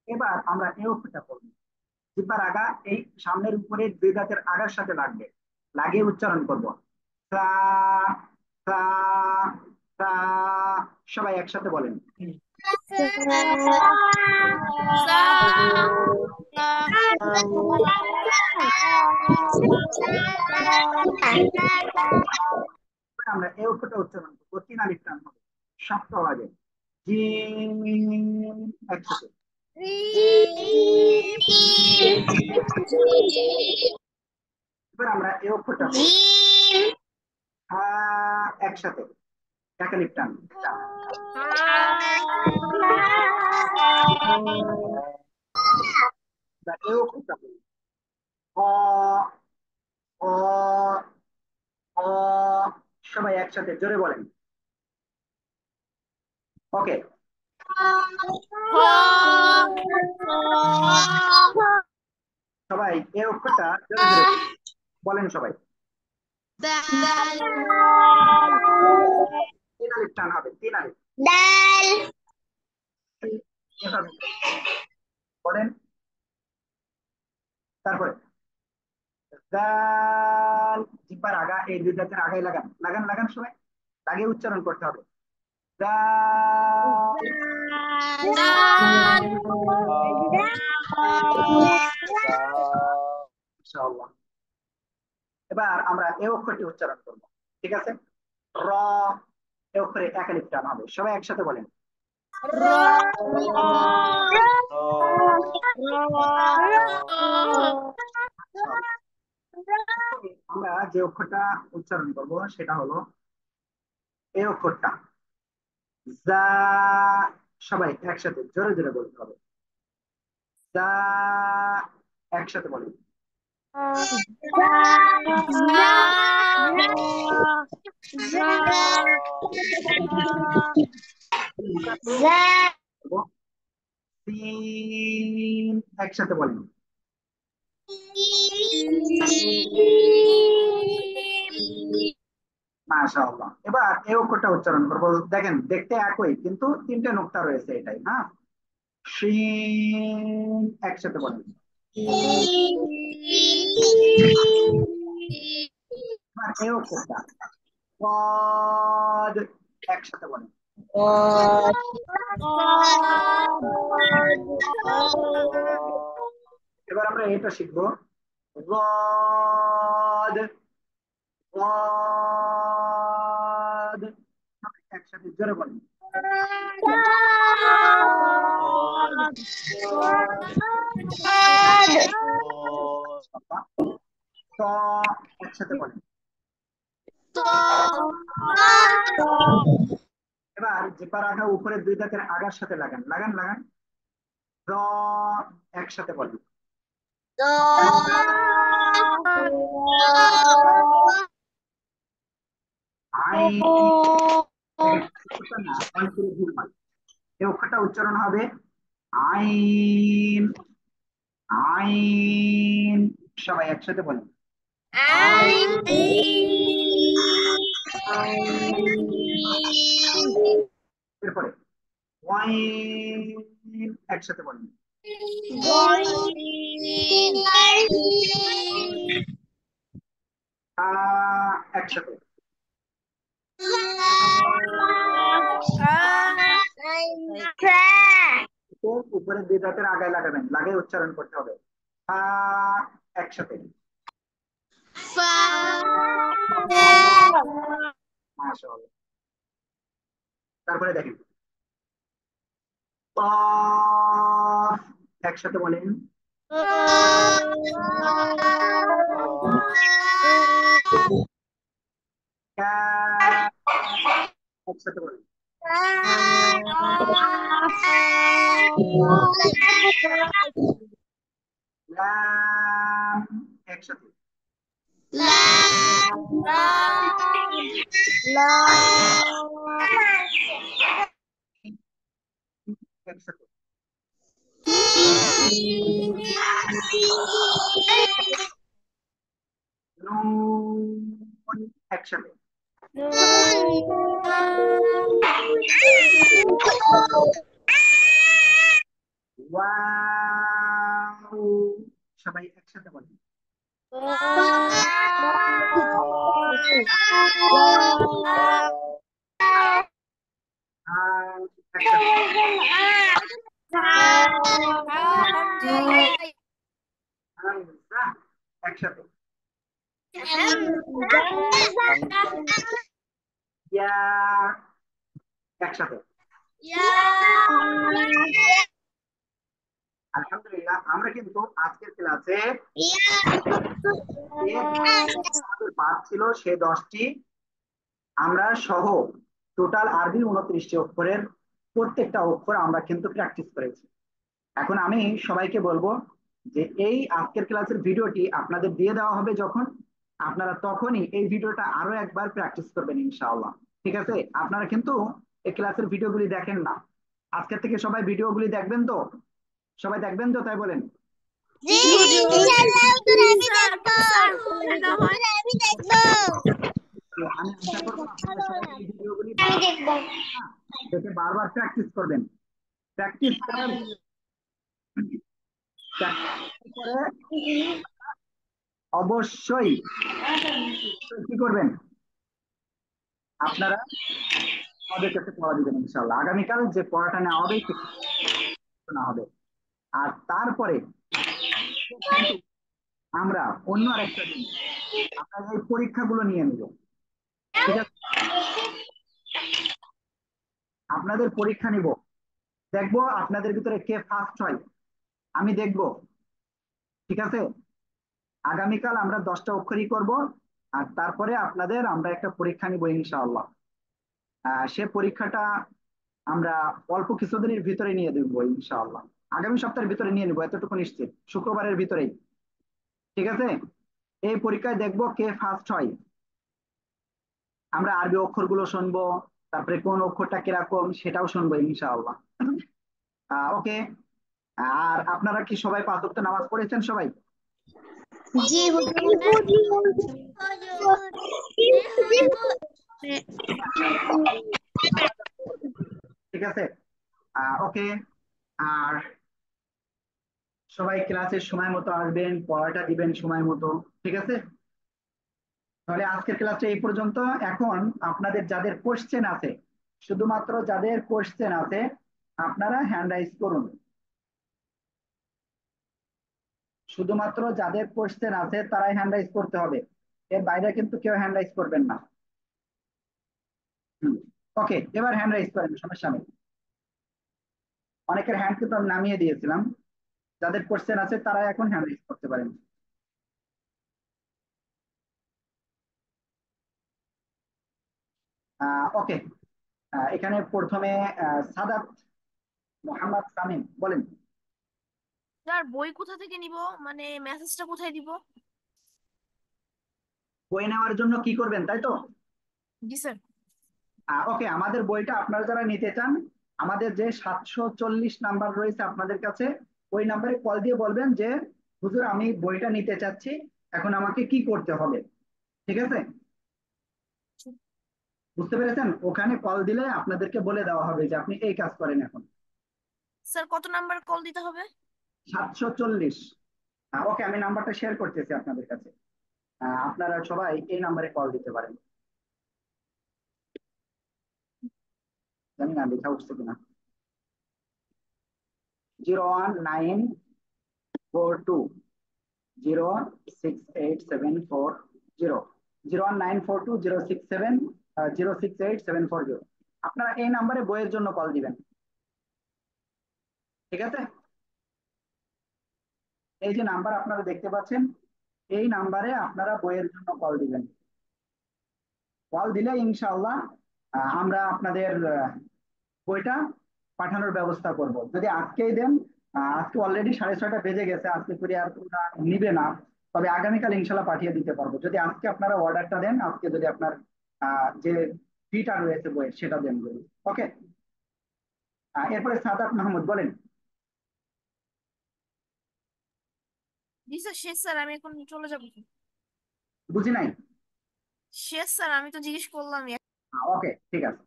এবার আমরা এই অক্ষরটা করবো। জিহ্বার আগা এই সামনের উপরে দুই দাঁতের আগার সাথে লাগবে, লাগিয়ে উচ্চারণ করবো। তা তা তা সবাই একসাথে বলেন। আমরা এই অক্ষরটা উচ্চারণ করবো, 3 আলিফ টান হবে, শক্ত আওয়াজে। জিম একসাথে। এবার আমরা এই অক্ষরটা একসাথে, এক আলিফ টান। এই অক্ষরটা সবাই একসাথে জোরে বলেন। ওকে। সবাই এই অক্ষরটা জোরে জোরে বলেন সবাই। 3 আলিফ টান হবে, 3 আলিফ বলেন। তারপরে দাল, জিহ্বার আগা এই দুই দাঁতের আগায় লাগান লাগান লাগান, সবাই লাগিয়ে উচ্চারণ করতে হবে। দাল। ইনশাআল্লাহ। এবার আমরা এই অক্ষরটি উচ্চারণ করব, ঠিক আছে? র, এই অক্ষরে এক আলিফ টান হবে, সবাই একসাথে বলেন। আমরা যে অক্ষরটা উচ্চারণ করব সেটা হলো এই অক্ষরটা যা। সবাই একসাথে জোরে জোরে বলতে হবে। যা, একসাথে বলেন। সিন, একসাথে বলেন। মাশাআল্লাহ। এবার এই অক্ষরটা উচ্চারণ করবো, দেখেন দেখতে একই কিন্তু 3টে নোক্তা রয়েছে এটাই। হ্যাঁ, শিন একসাথে বলেন। এই অক্ষরটা কদ, একসাথে বলেন। এবার আমরা এটা শিখবো, গদ, গদ, একসাথে জোরে বলেন। ত, একসাথে বলেন। এবার জিপার আগা উপরের দুই দাঁতের আগার সাথে লাগান, লাগান লাগান। র, একসাথে বলেন। আই, না অনেকগুলো ভুল হয়। এই অক্ষরটা উচ্চারণ হবে আইন, আইন, সবাই একসাথে বলেন। এরপরে ওয়াইন, একসাথে বলেন। কা, একসাথে। উপরে দুই দাঁতের আগায় লাগাবেন, লাগিয়ে উচ্চারণ করতে হবে। আ, একসাথে। মাশাআল্লাহ। তারপরে দেখেন কফ, একসাথে বলেন। কাফ, একসাথে বলেন। লাম, একসাথে। একসাথে। নুন, একসাথে। ওয়াও, সবাই একসাথে বলেন। আর হামজা, একসাথে। ইয়া, একসাথে। আলহামদুলিল্লাহ, আমরা কিন্তু আজকের ক্লাসে পাঠ ছিল সে 10টি, আমরা সহ টোটাল আরবি 29টি অক্ষরের প্রত্যেকটা অক্ষর আমরা কিন্তু প্র্যাকটিস করেছি। এখন আমি সবাইকে বলবো যে এই আজকের ক্লাসের ভিডিওটি আপনাদের দিয়ে দেওয়া হবে যখন, আপনারা তখনই এই ভিডিওটা আরো একবার প্র্যাকটিস করবেন ইনশাআল্লাহ। ঠিক আছে? আপনারা কিন্তু এই ক্লাসের ভিডিওগুলি দেখেন না, আজকের থেকে সবাই ভিডিওগুলি দেখবেন তো? সবাই দেখবেন তো, তাই বলেন। আমি আশা করবো আপনারা সবাই এই ভিডিওগুলি দেখে বারবার প্র্যাকটিস করবেন। প্র্যাকটিস করার পরে অবশ্যই কি করবেন, আপনারা আমাদের কাছে পড়া দিবেন ইনশাআল্লাহ। আগামীকাল যে পড়াটা নেওয়া হবে না হবে। আর তারপরে আমরা অন্য আরেকটা দিন আমরা এই পরীক্ষাগুলো নিয়ে নেব। ঠিক আছে? আপনাদের পরীক্ষা নিব, দেখবো আপনাদের ভিতরে কে ফার্স্ট হয়, আমি দেখব। ঠিক আছে? আগামীকাল আমরা 10টা অক্ষরই করব, আর তারপরে আপনাদের আমরা একটা পরীক্ষা নিব ইনশাআল্লাহ। সে পরীক্ষাটা আমরা অল্প কিছুদিনের ভিতরে নিয়ে দেখবো ইনশাআল্লাহ। আগামী সপ্তাহের ভিতরে নিয়ে নেবো, এতটুকু নিশ্চিত, শুক্রবারের ভিতরেই। ঠিক আছে? এই পরীক্ষায় দেখবো কে ফার্স্ট হয়। আমরা আরবি অক্ষরগুলো শুনবো, তারপরে কোন অক্ষরটা কিরকম সেটাও শুনবো ইনশাআল্লাহ। ওকে। আর আপনারা কি সবাই 5 ওয়াক্ত নামাজ পড়েছেন সবাই? জি ঠিক আছে। ওকে। আর সবাই ক্লাসের সময় মতো আসবেন, পড়াটা দিবেন সময় মতো। ঠিক আছে? তাহলে আজকের ক্লাসটা এই পর্যন্ত। এখন আপনাদের যাদের কোশ্চেন আছে, শুধুমাত্র যাদের কোশ্চেন আছে আপনারা হ্যান্ড রাইজ করুন। শুধুমাত্র যাদের কোশ্চেন আছে তারাই হ্যান্ড রাইজ করতে হবে, এর বাইরে কিন্তু কেউ হ্যান্ড রাইজ করবেন না। ওকে, এবার হ্যান্ড রাইজ করেন, সমস্যা নেই। অনেকের হ্যান্ড কিন্তু আমি নামিয়ে দিয়েছিলাম। যাদের কোশ্চেন আছে তারা এখন হ্যান্ড রাইজ করতে পারেন। ওকে, এখানে প্রথমে সাদাত মোহাম্মদ সামিম বলেন। স্যার বই কোথা থেকে নিব, মানে মেসেজটা কোথায় দিব? বই নেওয়ার জন্য কি করবেন তাই তো? জি স্যার। ওকে, আমাদের বইটা আপনারা যারা নিতে চান, আমাদের যে 740 নাম্বার রয়েছে আপনাদের কাছে, ওই নাম্বারে কল দিয়ে বলবেন যে হুজুর আমি বইটা নিতে চাচ্ছি, এখন আমাকে কি করতে হবে। ঠিক আছে, বুঝতে পেরেছেন? ওখানে কল দিলে আপনাদেরকে বলে দেওয়া হবে যে আপনি এই কাজ করেন এখন। স্যার কত নাম্বার কল দিতে হবে? 740। ওকে, আমি নাম্বারটা শেয়ার করতেছি আপনাদের কাছে। আপনারা সবাই এই নাম্বারে কল দিতে পারেন। জানি না লেখা উঠছে কিনা। 01942 06874 01942 067 068 740। আপনারা এই নাম্বারে বইয়ের জন্য কল দিবেন। ঠিক আছে, এই যে নাম্বার আপনারা দেখতে পাচ্ছেন, এই নাম্বারে আপনারা বইয়ের জন্য কল দিবেন। কল দিলে ইনশাআল্লাহ আমরা আপনাদের বইটা পাঠানোর ব্যবস্থা করব। যদি আজকেই দেন, আজকে অলরেডি 6:30 বেজে গেছে, আজকে কুরিয়ার নিবে না, তবে আগামীকাল ইনশাল্লাহ পাঠিয়ে দিতে পারবো। যদি আজকে আপনারা অর্ডারটা দেন, আজকে যদি আপনার যে ফিটা রয়েছে বইয়ের সেটা দেন বলি। ওকে, এরপরে সাদাত মাহমুদ বলেন। জি স্যার, শেষ স্যার, আমি এখন চলে যাবো। বুঝি নাই। শেষ স্যার, আমি তো জিজ্ঞেস করলাম। ওকে, ঠিক আছে।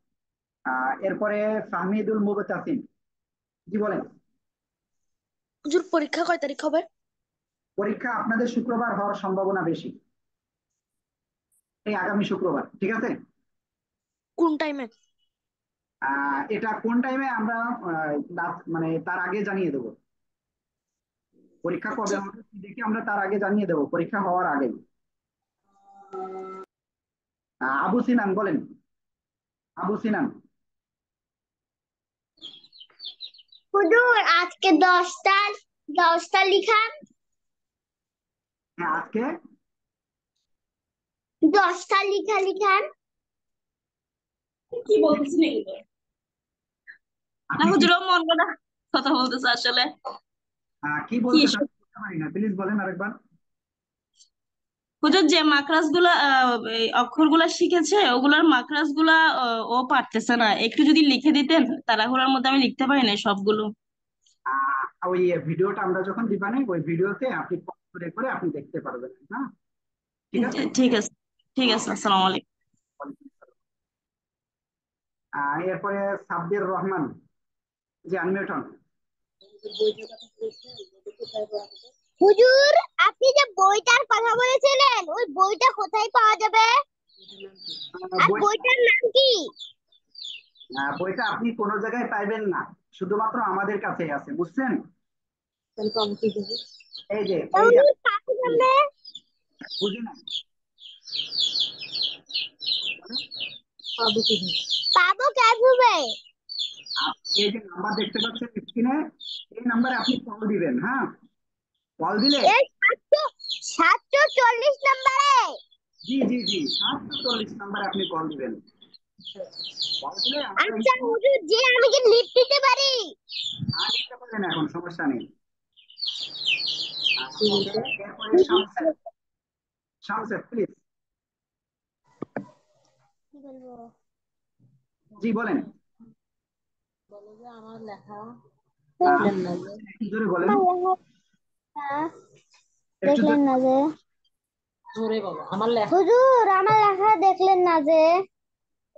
এরপরে ফাহমিদুল মুবতাসিম, জি বলেন। হুজুর পরীক্ষা কয় তারিখ হবে? পরীক্ষা আপনাদের শুক্রবার হওয়ার সম্ভাবনা বেশি, এই আগামী শুক্রবার। ঠিক আছে, কোন টাইমে? এটা কোন টাইমে আমরা মানে তার আগে জানিয়ে দেবো। পরীক্ষা কবে আচ্ছা। হবে দেখে আমরা তার আগে জানিয়ে দেবো, পরীক্ষা হওয়ার আগেই। আবু সিনান বলেন। আবু সিনান। হুজুর আজকে 10টা লিখান। হ্যাঁ, আজকে 10টা লিখান। কি বলতেছেন এগুলো? না আপনি হুজুর, ও মন গড়া কথা বলতেছে আসলে। কি কি বলতে চান বুঝতে পারি না, প্লিজ বলেন আরেকবার। হুজুর, যে মাকড়াস গুলা এই অক্ষরগুলা শিখেছে ওগুলার মাকড়াস গুলা ও পারতেছে না, একটু যদি লিখে দিতেন। তাড়াহুড়ার মধ্যে আমি লিখতে পারি না সবগুলো। ওই ভিডিওটা আমরা যখন দিবানে, ওই ভিডিওতে আপনি পজ করে করে আপনি দেখতে পারবেন। হ্যাঁ, ঠিক আছে। ঠিক আছে, ঠিক আছে, আসসালামু আলাইকুম। এরপরে সাব্বির রহমান, জি আনমিউট হন। হুজুর আপনি যে বইটার কথা বলেছিলেন, ওই বইটা কোথায় পাওয়া যাবে? আর বইটার নাম কি? বইটা আপনি কোনো জায়গায় পাইবেন না, শুধুমাত্র আমাদের কাছেই আছে, বুঝছেন? এই যে তাহলে পাবো কেমনে? বুঝি না। পাবো কিভাবে? এই যে নাম্বার দেখতে পাচ্ছেন স্ক্রিনে, এই নাম্বারে আপনি কল দিবেন। হ্যাঁ, কল দিলে এই 740 নম্বরে। জি জি জি 740 নাম্বারে আপনি কল দিবেন। কল দিলে আমরা আচ্ছা হুজুর, যে আমি কি লিফট দিতে পারি? নিতে পারেন, এখন সমস্যা নেই। এরপরে শামসের। শামসের প্লিজ। কি বলবো? জি বলেন। বলো যে আমার লেখা আহ, দেখলেন না যে একটু জোরে বলেন। একটু দেখলেন জোরে। না যে জোরে বলো আমার লেখা। হুজুর আমার লেখা দেখলেন না যে।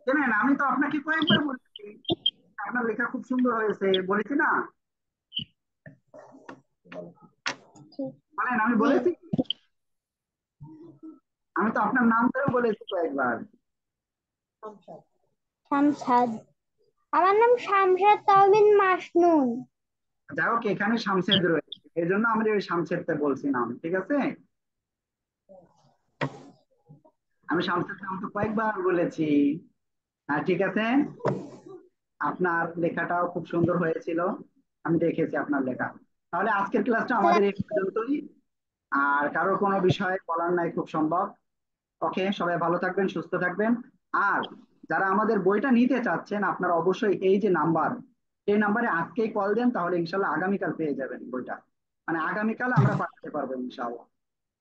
জানেন, আমি তো আপনাকে কয়েকবার বলেছি আপনার লেখা খুব সুন্দর হয়েছে, বলেছি না? বলেন, আমি জি বলেছি। আমি তো আপনার নাম ধরেও বলেছি কয়েকবার। শামসাদ। আমার নাম শামসাদ তাহমিদ মাসনুন। যাই হোক, এখানে শামশেদ রয়েছে, এই জন্য আমরা ওই শামশেদটা বলছি নাম, ঠিক আছে। আমি শামশেদ নাম তো কয়েকবার বলেছি। হ্যাঁ, ঠিক আছে। আপনার লেখাটাও খুব সুন্দর হয়েছিল, আমি দেখেছি আপনার লেখা। তাহলে আজকের ক্লাসটা আমাদের এই পর্যন্তই। আর কারো কোনো বিষয় বলার নাই খুব সম্ভব। ওকে, সবাই ভালো থাকবেন, সুস্থ থাকবেন। আর যারা আমাদের বইটা নিতে চাচ্ছেন, আপনারা অবশ্যই এই যে নাম্বার, এই নাম্বারে আজকেই কল দেন, তাহলে ইনশাল্লাহ আগামীকাল পেয়ে যাবেন বইটা। মানে আগামীকাল আমরা পাঠাতে পারবো ইনশাল্লাহ।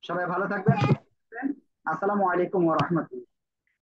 সবাই ভালো থাকবেন, সুস্থ থাকবেন। আসসালামু আলাইকুম ওয়া রাহমাতুল্লাহ।